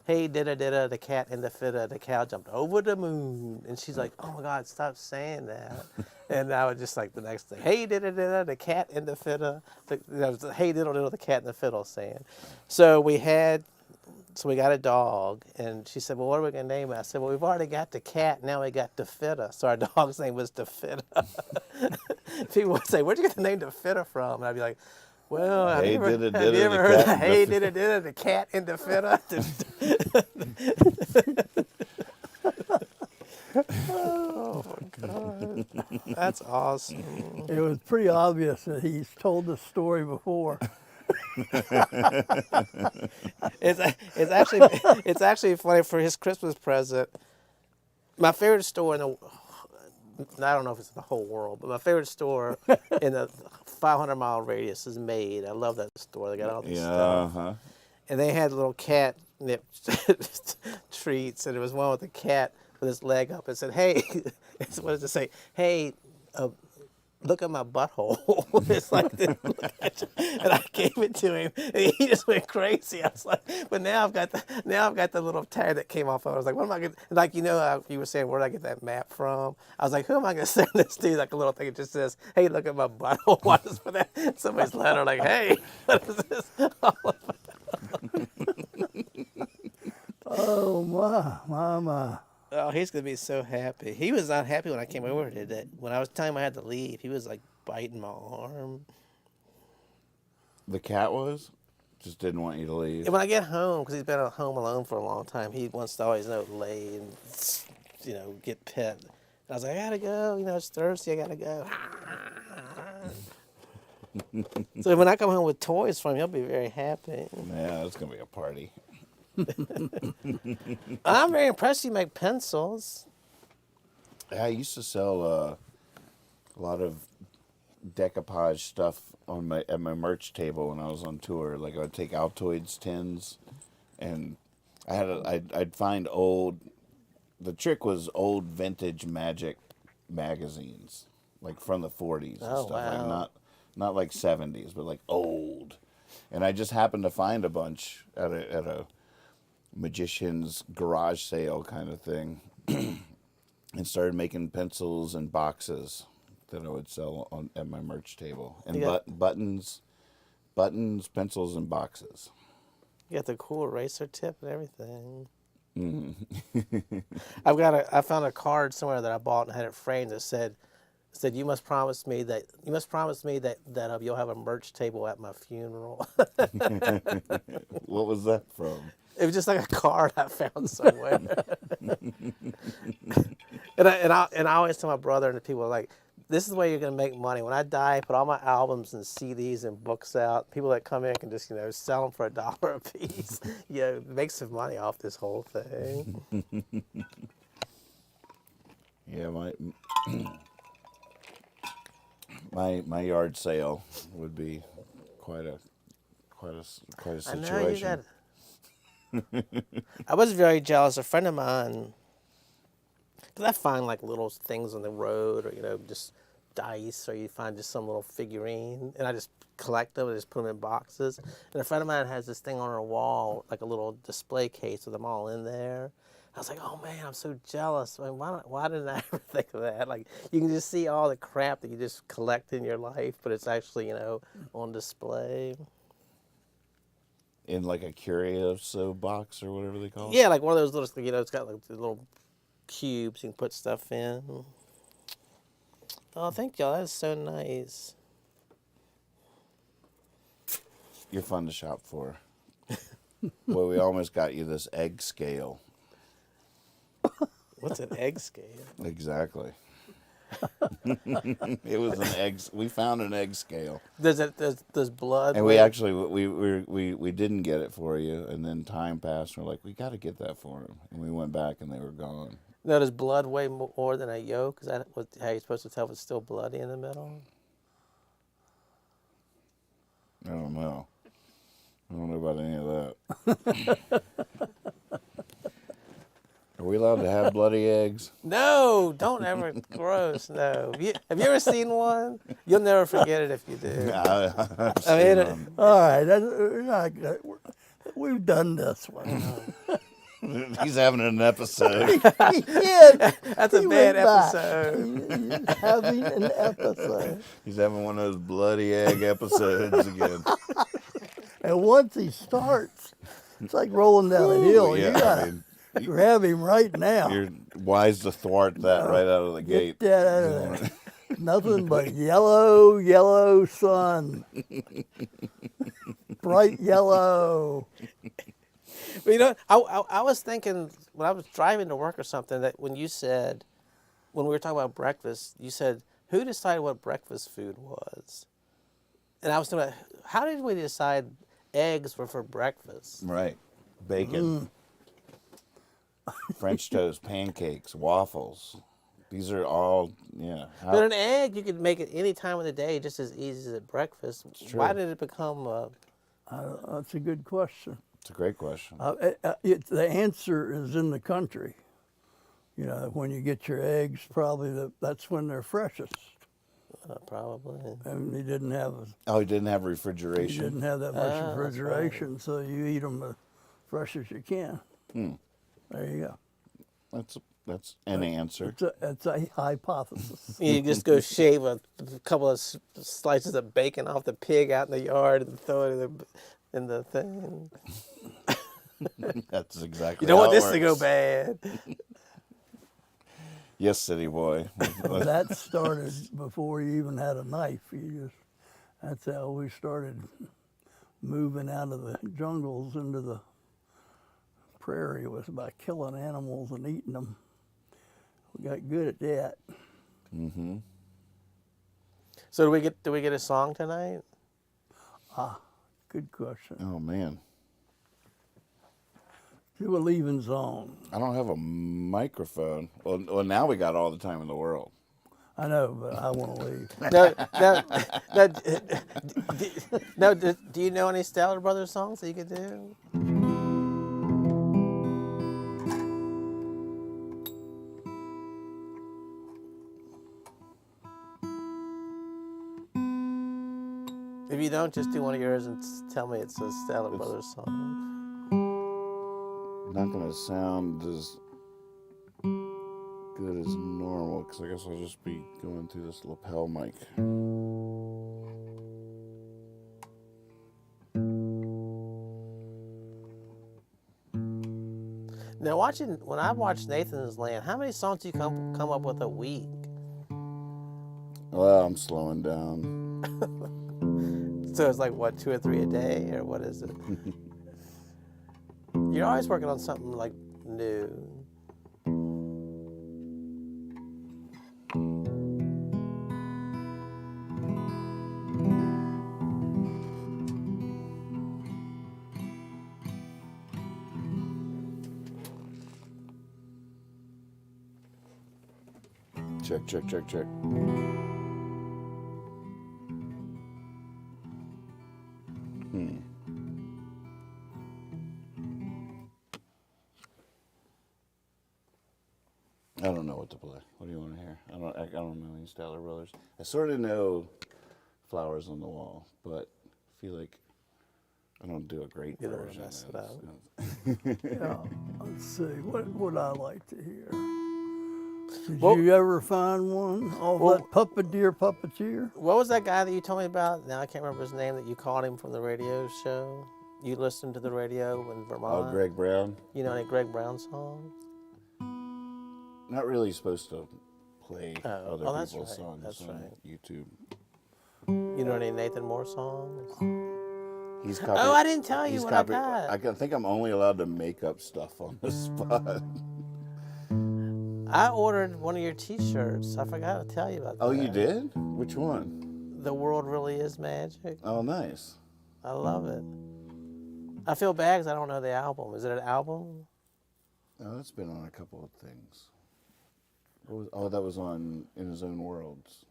"Hey, didda, the cat in the fitta, the cow jumped over the moon." And she's like, "Oh my God, stop saying that." And I would just like the next thing, "Hey, didda, the cat in the fitta." Hey, diddle, the cat in the fiddle saying. So we got a dog, and she said, "Well, what are we going to name it?" I said, "Well, we've already got the cat, now we got the fitta." So our dog's name was the fitta. People would say, "Where'd you get the name the fitta from?" And I'd be like, "Well, have you ever heard of "Hey, didda, the cat in the fitta"? Oh my God, that's awesome. It was pretty obvious that he's told this story before. It's actually funny. For his Christmas present, my favorite store I don't know if it's in the whole world, but my favorite store in the 500-mile radius is Made. I love that store. They got all this stuff. uh-huh. And they had little cat nip treats, and there was one with a cat with his leg up. It said, "Hey," what does it say? "Hey, look at my butthole." It's like this, look at you. And I gave it to him, and he just went crazy. I was like, but now I've got the little tag that came off of it. I was like, what am I going to, like, you were saying, where did I get that map from? I was like, who am I going to send this to? Like a little thing, it just says, "Hey, look at my butthole." Why just put that? Somebody's letter, like, "Hey, what is this all about?" Oh my. Oh, he's gonna be so happy. He was not happy when I came over today. When I was telling him I had to leave, he was like biting my arm. The cat just didn't want you to leave. And when I get home, because he's been at home alone for a long time, he wants to always lay and get pet. And I was like, I gotta go. It's Thursday. I gotta go. So when I come home with toys from him, he'll be very happy. Yeah, it's gonna be a party. I'm very impressed you make pencils. Yeah, I used to sell a lot of decoupage stuff at my merch table when I was on tour. Like I would take Altoids tins, and I'd find old. The trick was old vintage Magic magazines, like from the 40s and Oh, stuff. wow. Like not like 70s, but like old. And I just happened to find a bunch at a magician's garage sale kind of thing, and started making pencils and boxes that I would sell at my merch table, and buttons, pencils, and boxes. You got the cool eraser tip and everything. Mm-hmm. I found a card somewhere that I bought and had it framed that said, "You must promise me that you'll have a merch table at my funeral." What was that from? It was just like a card I found somewhere. and I always tell my brother and the people, like, this is the way you're going to make money. When I die, put all my albums and CDs and books out. People that come in can just, sell them for $1 a piece. Make some money off this whole thing. Yeah, my yard sale would be quite a I situation. know you got I was very jealous. A friend of mine, because I find like little things on the road, or just dice, or you find just some little figurine, and I just collect them and just put them in boxes. And a friend of mine has this thing on her wall, like a little display case with them all in there. I was like, oh man, I'm so jealous. I mean, why didn't I ever think of that? Like, you can just see all the crap that you just collect in your life, but it's actually, on display. In like a curio box or whatever they call it. Yeah, like one of those little, it's got like the little cubes you can put stuff in. Oh, thank y'all. That's so nice. You're fun to shop for. Well, we almost got you this egg scale. What's an egg scale? Exactly. It was an egg. We found an egg scale. Does blood? And we actually we didn't get it for you, and then time passed. And we're like, we got to get that for him, and we went back, and they were gone. No, does blood weigh more than a yolk? Is that how you're supposed to tell if it's still bloody in the middle? I don't know. I don't know about any of that. Are we allowed to have bloody eggs? No, don't ever. Gross. No. Have you ever seen one? You'll never forget it if you do. All right, we've done this one. He's having an episode. He did. That's a He bad went back. episode. He's having an episode. He's having one of those bloody egg episodes again. And once he starts, it's like rolling down a hill. Yeah, You gotta grab him right now. You're wise to thwart that right out of the gate. Get that out of there. Nothing but yellow, yellow sun. Bright yellow. But I was thinking when I was driving to work or something that when we were talking about breakfast, you said, who decided what breakfast food was? And I was thinking, how did we decide eggs were for breakfast? Right. Bacon. French toast, pancakes, waffles. These are all, yeah. But an egg, you could make it any time of the day just as easy as at breakfast. true. Why did it become That's a good question. It's a great question. The answer is in the country. When you get your eggs, probably that's when they're freshest. probably? And he didn't have He didn't have refrigeration. that much refrigeration, so you eat them as fresh as you can. There you go. That's an answer. It's a hypothesis. You just go shave a couple of slices of bacon off the pig out in the yard and throw it in the thing. That's exactly. You don't how want it this to go works. bad. Yes, city boy. That started before you even had a knife. That's how we started moving out of the jungles into the prairie, was by killing animals and eating them. We got good at that. Mm-hmm. So do we get a song tonight? Good question. Oh man, Do a leaving song. I don't have a microphone. Well, now we got all the time in the world. I know, but I want to leave. Do you know any Stellar Brothers songs that you could do? If you don't, just do one of yours and tell me it's a Stellar Brothers song. Not gonna sound as good as normal because I guess I'll just be going through this lapel mic. Now, when I watch Nathan's Land, how many songs do you come up with a week? Well, I'm slowing down. So it's like, what, 2 or 3 a day, or what is it? You're always working on something like new. Check, check, check, check. don't know any Statler Brothers. I sort of know Flowers on the Wall, but I feel like I don't do a great You don't wanna version. mess it up. Yeah. Let's see. What would I like to hear? Did Well- you ever find one off Well- that puppeteer? What was that guy that you told me about? Now I can't remember his name. That you called him from the radio show. You listened to the radio in Vermont. Oh, Greg Brown? You know any Greg Brown songs? Not really supposed to play other that's people's right, songs that's on right. YouTube. You know any Nathan Moore songs? He's copied, Oh, I didn't tell you he's what copied, I got. I think I'm only allowed to make up stuff on the spot. I ordered one of your T-shirts. I forgot to tell you about that. Oh, you did? Which one? The World Really Is Magic. Oh, nice. I love it. I feel bad because I don't know the album. Is it an album? Oh, that's been on a couple of things. That was on In His Own Worlds.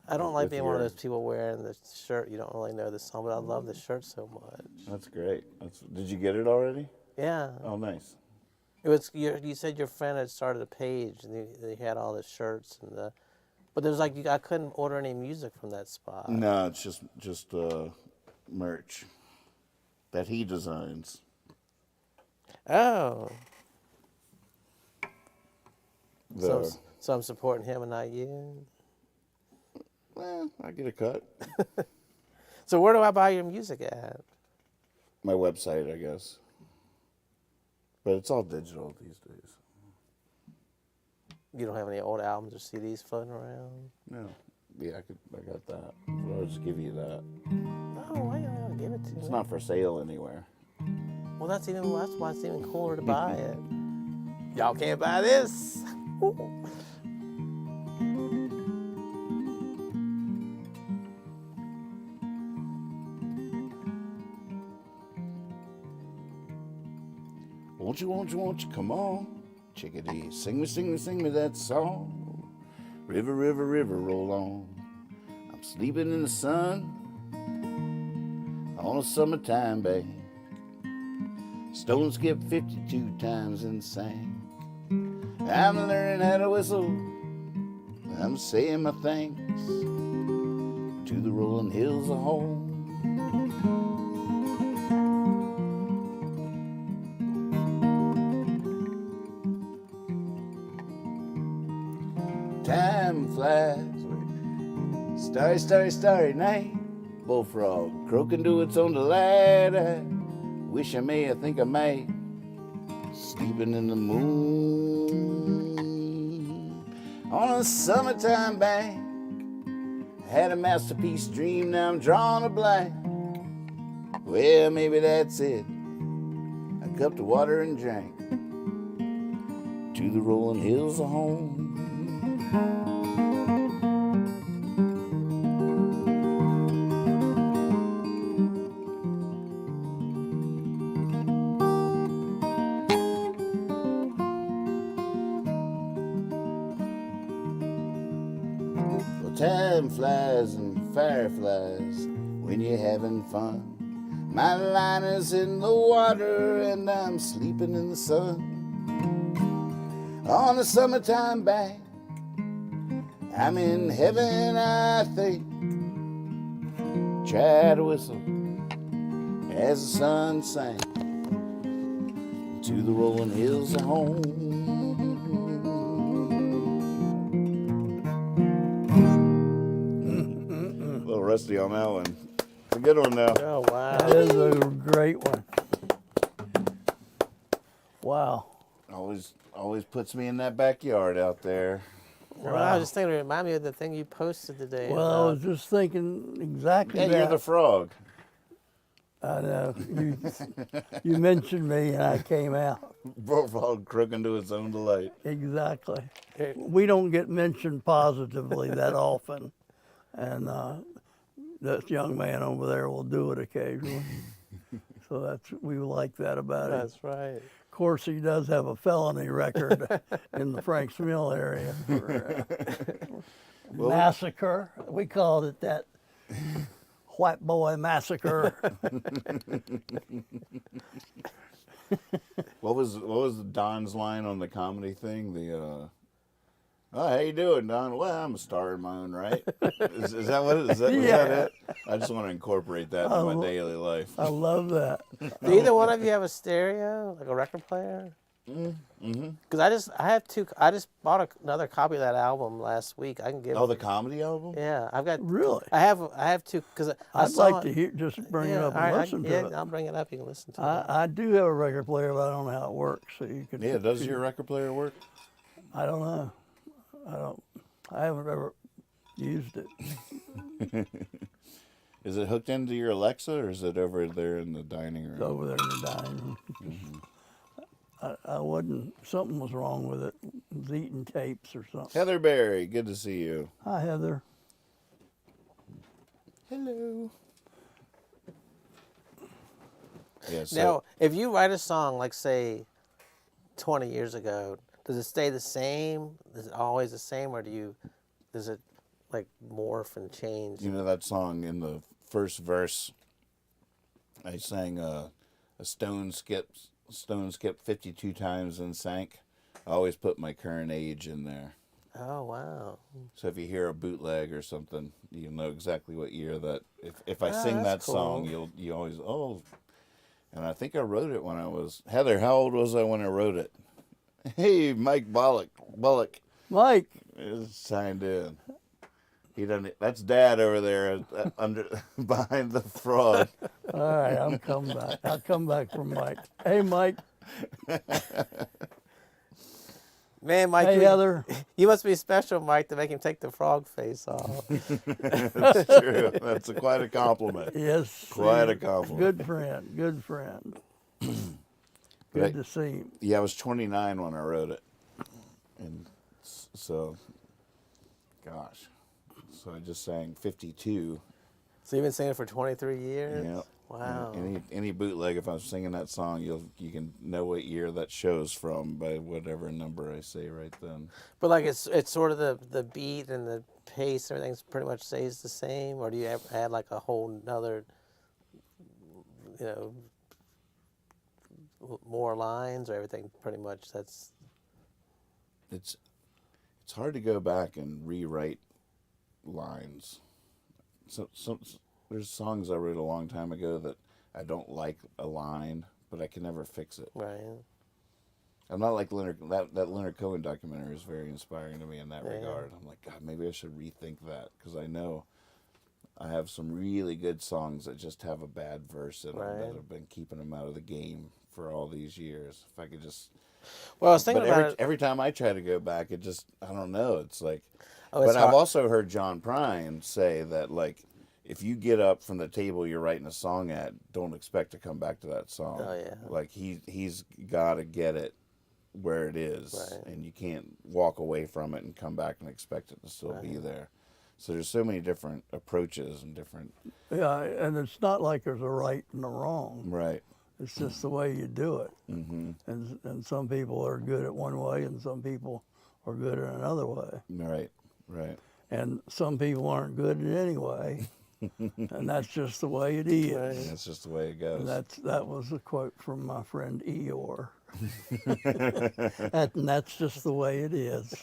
I don't like With being one of your- those people wearing the shirt. You don't really know the song, but I love the shirt so much. That's great. Did you get it already? Yeah. Oh, nice. It was. You said your friend had started a page and they had all the shirts and the. But there's like I couldn't order any music from that spot. No, it's just merch that he designs. Oh. The, So I'm supporting him and not you. well, I get a cut. So where do I buy your music at? My website, I guess. But it's all digital these days. You don't have any old albums or CDs floating around? No. Yeah, I got that. I'll just give you that. No, why you don't give it to It's me? not for sale anywhere. Well, that's why it's even cooler to buy it. Y'all can't buy this. Won't you, come on, chickadee, sing me that song. River, river, river, roll on. I'm sleeping in the sun on a summertime bank. Stone skipped 52 times and sang. I'm learning how to whistle. I'm saying my thanks to the rolling hills of home. Time flies, starry, starry, starry night. Bullfrog croaking to its own delight. I wish I may, I think I might. Sleeping in the moon on a summertime bank. I had a masterpiece dream, now I'm drawing a blank. Well, maybe that's it. I cupped of water and drank to the rolling hills of home. Well, time flies and fireflies when you're having fun. My line is in the water and I'm sleeping in the sun. On a summertime bank, I'm in heaven, I think. Try to whistle as the sun sank to the rolling hills of home. A little rusty on that one. It's a good one though. Oh, wow. That is a great one. Wow. Always puts me in that backyard out there. Well, I was just thinking, it reminded me of the thing you posted today. Well, I about- was just thinking exactly Yeah, that. you're the frog. I know. You mentioned me and I came out. Frog crooking to its own delight. Exactly. We don't get mentioned positively that often. And this young man over there will do it occasionally. So we like that about him. That's right. Of course, he does have a felony record in the Franks Mill area for massacre. We called it that white boy massacre. What was Don's line on the comedy thing? Oh, how you doing, Don? Well, I'm a star in my own right. Is that what it is? Is that it? I just want to incorporate that into my daily life. I love that. Do either one of you have a stereo, like a record player? Mm-hmm. Because I just bought another copy of that album last week. I can give. Oh, the comedy album? Yeah, I've got. Really? I have two because I'd like to hear, just bring it yeah, up all and right, listen to yeah, it. I'll bring it up. You can listen to it. I do have a record player, but I don't know how it works. So you could. Yeah, does your record player work? I don't know. I haven't ever used it. Is it hooked into your Alexa, or is it over there in the dining It's room? over there in the dining room. I wasn't. Something was wrong with it. It was eating tapes or something. Heather Berry, good to see you. Hi, Heather. Hello. Yeah, so Now, if you write a song, like say, 20 years ago, does it stay the same? Is it always the same, or does it like morph and change? you know that song in the first verse, I sang a stone skip 52 times and sank. I always put my current age in there. Oh wow! So if you hear a bootleg or something, you'll know exactly what year that. If I sing that that's song, cool. you always And I think I wrote it when I was Heather. How old was I when I wrote it? Hey, Mike Bullock Mike. is signed in. He doesn't. That's Dad over there under behind the fraud. All right, I'm coming back. I'll come back from Mike. Hey, Mike. Man, Mike, Hey, Heather. you must be special, Mike, to make him take the frog face off. That's true. That's quite a compliment. Yes. Quite a compliment. Good friend. Good friend. Good to see him. Yeah, I was 29 when I wrote it, and so, gosh, so I just sang 52. So you've been singing for 23 years? Yeah. Wow. Any bootleg, if I'm singing that song, you can know what year that shows from by whatever number I say right then. But like it's sort of the beat and the pace, everything's pretty much stays the same, or do you add like a whole nother, more lines, or everything pretty much that's. It's hard to go back and rewrite lines. So there's songs I wrote a long time ago that I don't like a line, but I can never fix it. Right. I'm not like Leonard. That Leonard Cohen documentary is very inspiring to me in that Yeah. regard. I'm like, God, maybe I should rethink that, because I know I have some really good songs that just have a bad verse in them Right. that have been keeping them out of the game for all these years. If I could just. Well, I was thinking But about it. every time I try to go back, it just, I don't know. It's like, Oh, it's but I've hard. also heard John Prine say that, like, if you get up from the table you're writing a song at, don't expect to come back to that song. Oh, yeah. Like he's got to get it where it is, Right. and you can't walk away from it and come back and expect it to still be there. So there's so many different approaches and different. Yeah, and it's not like there's a right and a wrong. Right. It's just the way you do it. Mm-hmm. And some people are good at one way, and some people are good at another way. Right. Right. And some people aren't good in any way. And that's just the way it is. And that's just the way it goes. And that was a quote from my friend Eeyore. And that's just the way it is.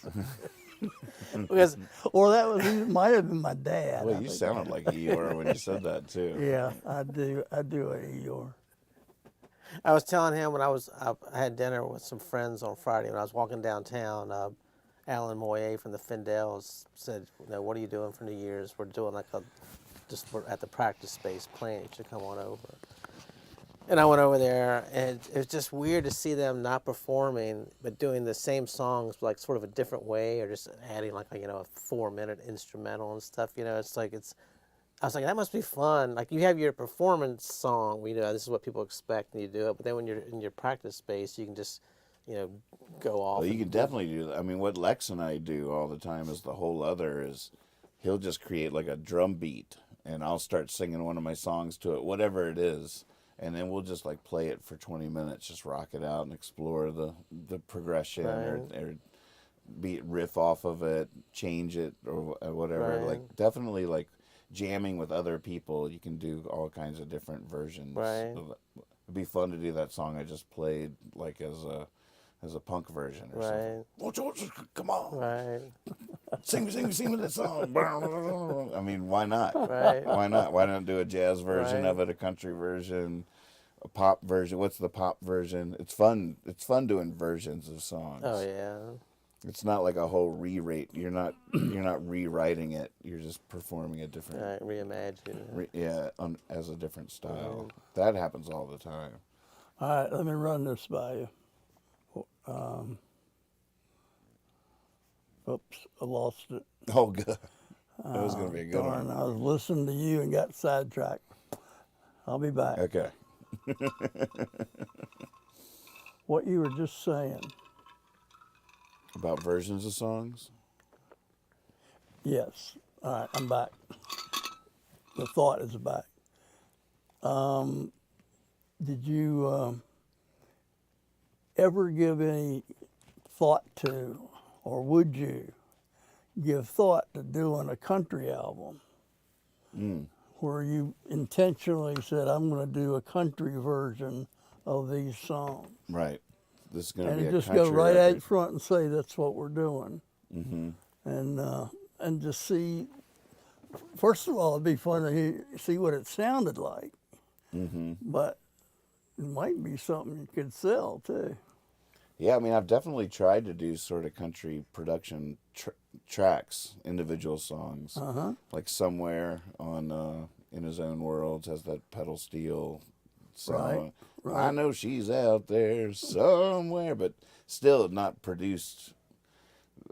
Because Or it might have been my dad. Well, I you think. sounded like Eeyore when you said that too. Yeah, I do an Eeyore. I was telling him when I had dinner with some friends on Friday when I was walking downtown. Alan Moyer from the Findels said, "What are you doing for New Year's? We're doing we're at the practice space playing. You should come on over." And I went over there, and it was just weird to see them not performing, but doing the same songs, like sort of a different way, or just adding like a 4-minute instrumental and stuff. It's like I was like, that must be fun. Like you have your performance song, this is what people expect, and you do it. But then when you're in your practice space, you can just, go off. Well, you can definitely do that. I mean, what Lex and I do all the time is the whole other is he'll just create like a drum beat, and I'll start singing one of my songs to it, whatever it is, and then we'll just like play it for 20 minutes, just rock it out and explore the progression or beat riff off of it, change it or whatever. Right. Like definitely like jamming with other people, you can do all kinds of different versions. Right. It'd be fun to do that song I just played like as as a punk version or Right. something. Come on, Right. sing me that song. I mean, why not? Right. Why not? Why not do a jazz version Right. of it, a country version, a pop version? What's the pop version? It's fun. It's fun doing versions of songs. Oh yeah. It's not like a whole re-rate. You're not rewriting it. You're just performing a different. Right. Reimagine. As a different style. That happens all the time. All right, let me run this by you. Oops, I lost it. Oh, good. That was going to be a good Darn, one. I was listening to you and got sidetracked. I'll be back. Okay. What you were just saying. About versions of songs? Yes. All right, I'm back. The thought is back. Did you ever give any thought to, or would you give thought to doing a country album where you intentionally said, I'm going to do a country version of these songs? Right. This is going to And be a just country go right record. out front and say that's what we're doing. Mm-hmm. And just see, first of all, it'd be fun to see what it sounded like. Mm-hmm. But it might be something you could sell too. Yeah, I mean, I've definitely tried to do sort of country production tracks, individual songs. Like Somewhere on In His Own Worlds has that pedal steel song. Right. I know she's out there somewhere, but still not produced.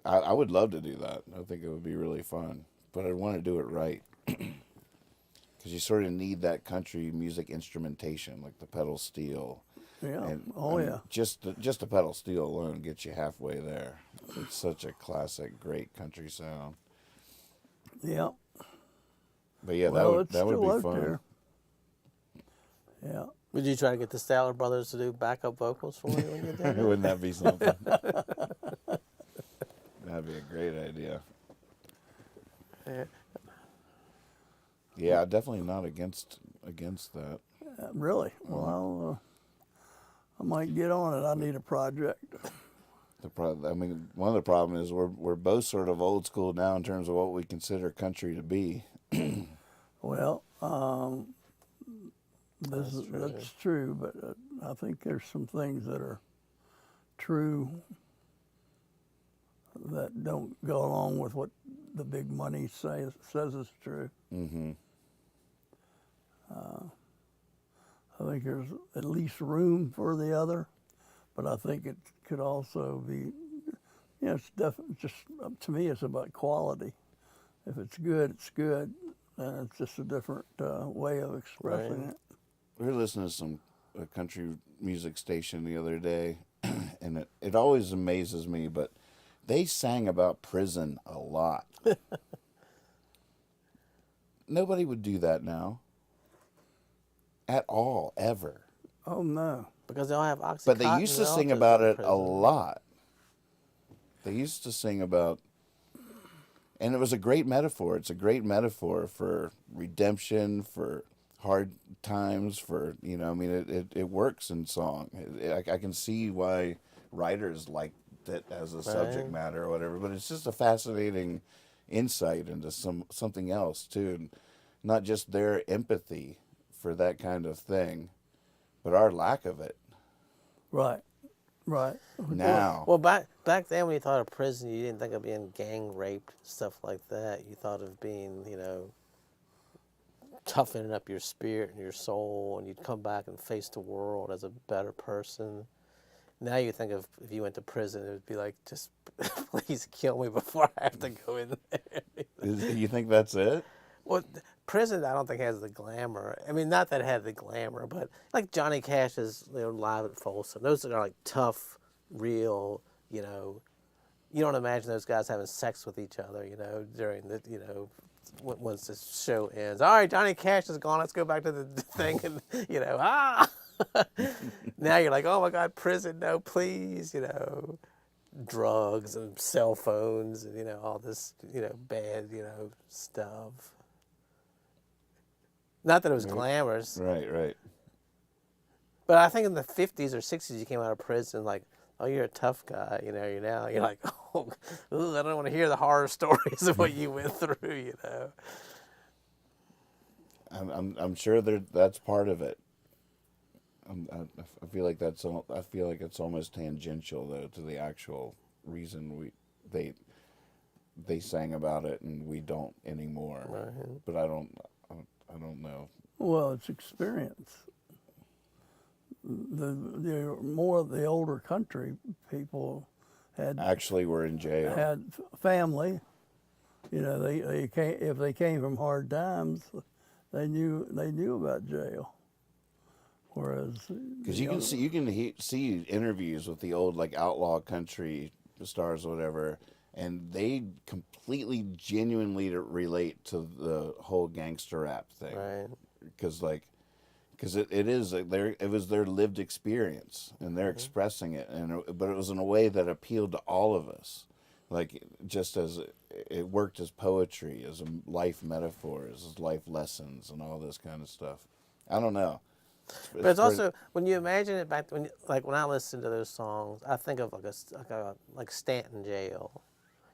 I would love to do that. I think it would be really fun, but I'd want to do it right. Because you sort of need that country music instrumentation, like the pedal steel. Yeah. And, Yeah. Just the pedal steel alone gets you halfway there. It's such a classic, great country sound. Yeah. But yeah, Well, that it's would still be out fun. there. Yeah. Would you try to get the Statler brothers to do backup vocals for you when you did it? Wouldn't that be something? That'd be a great idea. Yeah. Yeah, definitely not against that. Really? Well, I might get on it. I need a project. I mean, one of the problems is we're both sort of old school now in terms of what we consider country to be. Well, that's true, but I think there's some things that are true that don't go along with what the big money says is true. Mm-hmm. I think there's at least room for the other, but I think it could also be, it's definitely just, to me, it's about quality. If it's good, it's good, and it's just a different way of expressing it. We were listening to a country music station the other day, and it always amazes me, but they sang about prison a lot. Nobody would do that now. At all, ever. Oh, no. Because they all have Oxycontin. But they used to and sing autism about in it a prison. lot. They used to sing about, and it was a great metaphor. It's a great metaphor for redemption, for hard times, for, I mean, it works in song. I can see why writers liked it as a subject matter or whatever, but it's just a fascinating insight into something else, too. Not just their empathy for that kind of thing, but our lack of it. Right. Now. Well, back then when you thought of prison, you didn't think of being gang raped, stuff like that. You thought of being, toughening up your spirit and your soul, and you'd come back and face the world as a better person. Now you think of, if you went to prison, it would be like, just please kill me before I have to go in there. You think that's it? Well, prison, I don't think has the glamour. I mean, not that it had the glamour, but like Johnny Cash's Live at Folsom. Those are like tough, real, You don't imagine those guys having sex with each other, during the, once the show ends. All right, Johnny Cash is gone. Let's go back to the thing, and Now you're like, oh my God, prison, no, please, drugs and cell phones and all this, bad, stuff. Not that it was glamorous, Right. but I think in the 50s or 60s you came out of prison like oh, you're a tough guy, you know. You're like, oh, ooh, I don't want to hear the horror stories of what you went through, you know. I'm sure that's part of it. I feel like it's almost tangential though to the actual reason they sang about it and we don't anymore. Right. But I don't know. Well, it's experience. The older country people Actually, we're in jail. had family. You know, they came, if they came from hard times, they knew about jail. Whereas, Because you can see interviews with the old like outlaw country stars or whatever, and they completely genuinely relate to the whole gangster rap thing. Right. Because it was their lived experience, and they're expressing it, but it was in a way that appealed to all of us, like just as it worked as poetry, as a life metaphor, as life lessons, and all this kind of stuff. I don't know. But it's also, when you imagine it back, when I listen to those songs, I think of like Stanton Jail.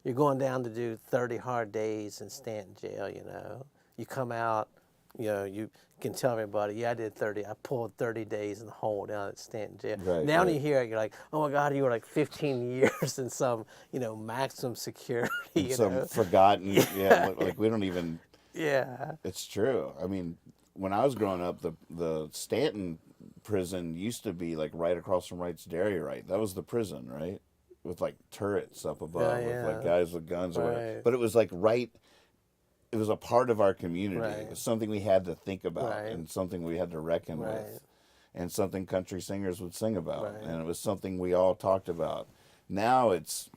You're going down to do 30 hard days in Stanton Jail, you know. You come out, you know, you can tell everybody, yeah, I pulled 30 days in the hole down at Stanton Jail. Right, now when right. you hear it, you're like, oh my God, you were like 15 years in some, you know, maximum security, you Some know. forgotten, yeah, like we don't even. Yeah. It's true. I mean, when I was growing up, the Stanton prison used to be like right across from Wright's Dairy, right? That was the prison, right? With like turrets up above, Yeah, with like guys with guns or whatever. Right. But it was like it was a part of our community. Right. It was something we had to think about Right. and something we had to reckon Right. with, and something country singers would sing about. Right. And it was something we all talked about. Now it's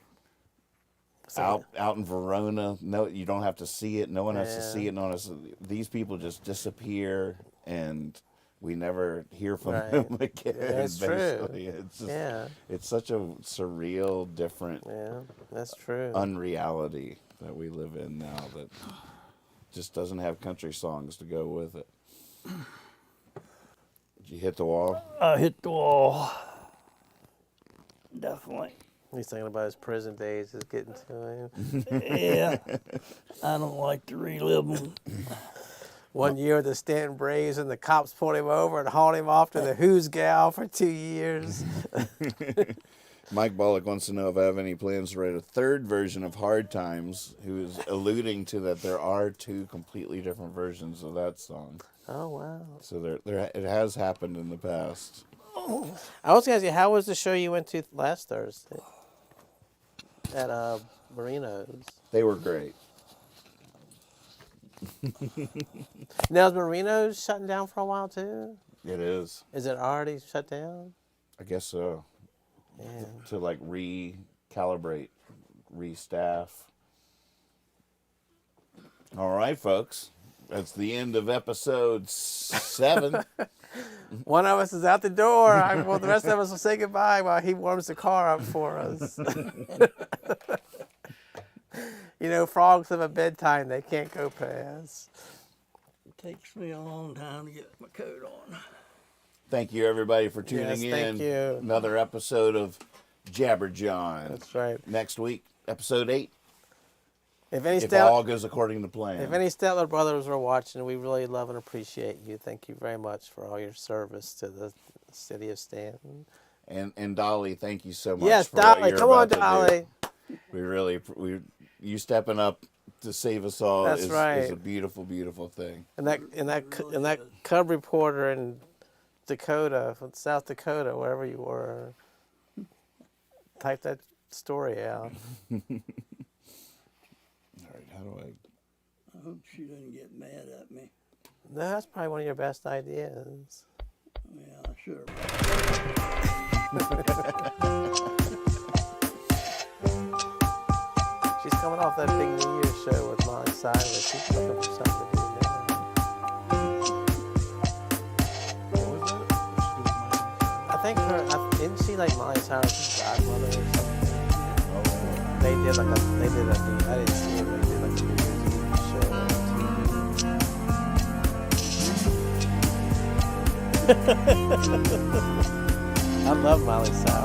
out in Verona. No, you don't have to see it. No one has to see it. No one has to, these people just disappear, and we never hear from Right. them again. Yeah, that's true. basically. It's just, Yeah. it's such a surreal, different Yeah, that's true. unreality that we live in now that just doesn't have country songs to go with it. Did you hit the wall? I hit the wall. Definitely. He's thinking about his prison days is getting to him. Yeah. I don't like to relive them. One year the Stanton Braves and the cops pulled him over and hauled him off to the Who's Gal for 2 years. Mike Bollock wants to know if I have any plans to write a third version of Hard Times, who is alluding to that there are two completely different versions of that song. Oh, wow. So there it has happened in the past. I was going to ask you, how was the show you went to last Thursday at Marino's? They were great. Now, is Marino's shutting down for a while, too? It is. Is it already shut down? I guess so. Yeah. To like recalibrate, restaff. All right, folks. That's the end of episode 7. One of us is out the door. Well, the rest of us will say goodbye while he warms the car up for us. You know, frogs have a bedtime they can't go past. It takes me a long time to get my coat on. Thank you, everybody, for tuning Yes, in. thank you. Another episode of Jabberjawn. That's right. Next week, episode 8. If any If all goes according to plan. If any Stetler brothers are watching, we really love and appreciate you. Thank you very much for all your service to the city of Stanton. And Dolly, thank you so much. Yes, for what Dolly, you're come on, about to do. Dolly. You stepping up to save us all That's is right. a beautiful, beautiful thing. And that cub reporter in Dakota, from South Dakota, wherever you were, type that story out. All right, how do I? I hope she doesn't get mad at me. No, that's probably one of your best ideas. Yeah, sure. She's coming off that big New Year's show with Molly Cyrus. She's looking for something to do now. I think isn't she like Molly Cyrus' godmother or something? They did I didn't see it, but they did like a New Year's Eve show on TV. I love Molly Cyrus.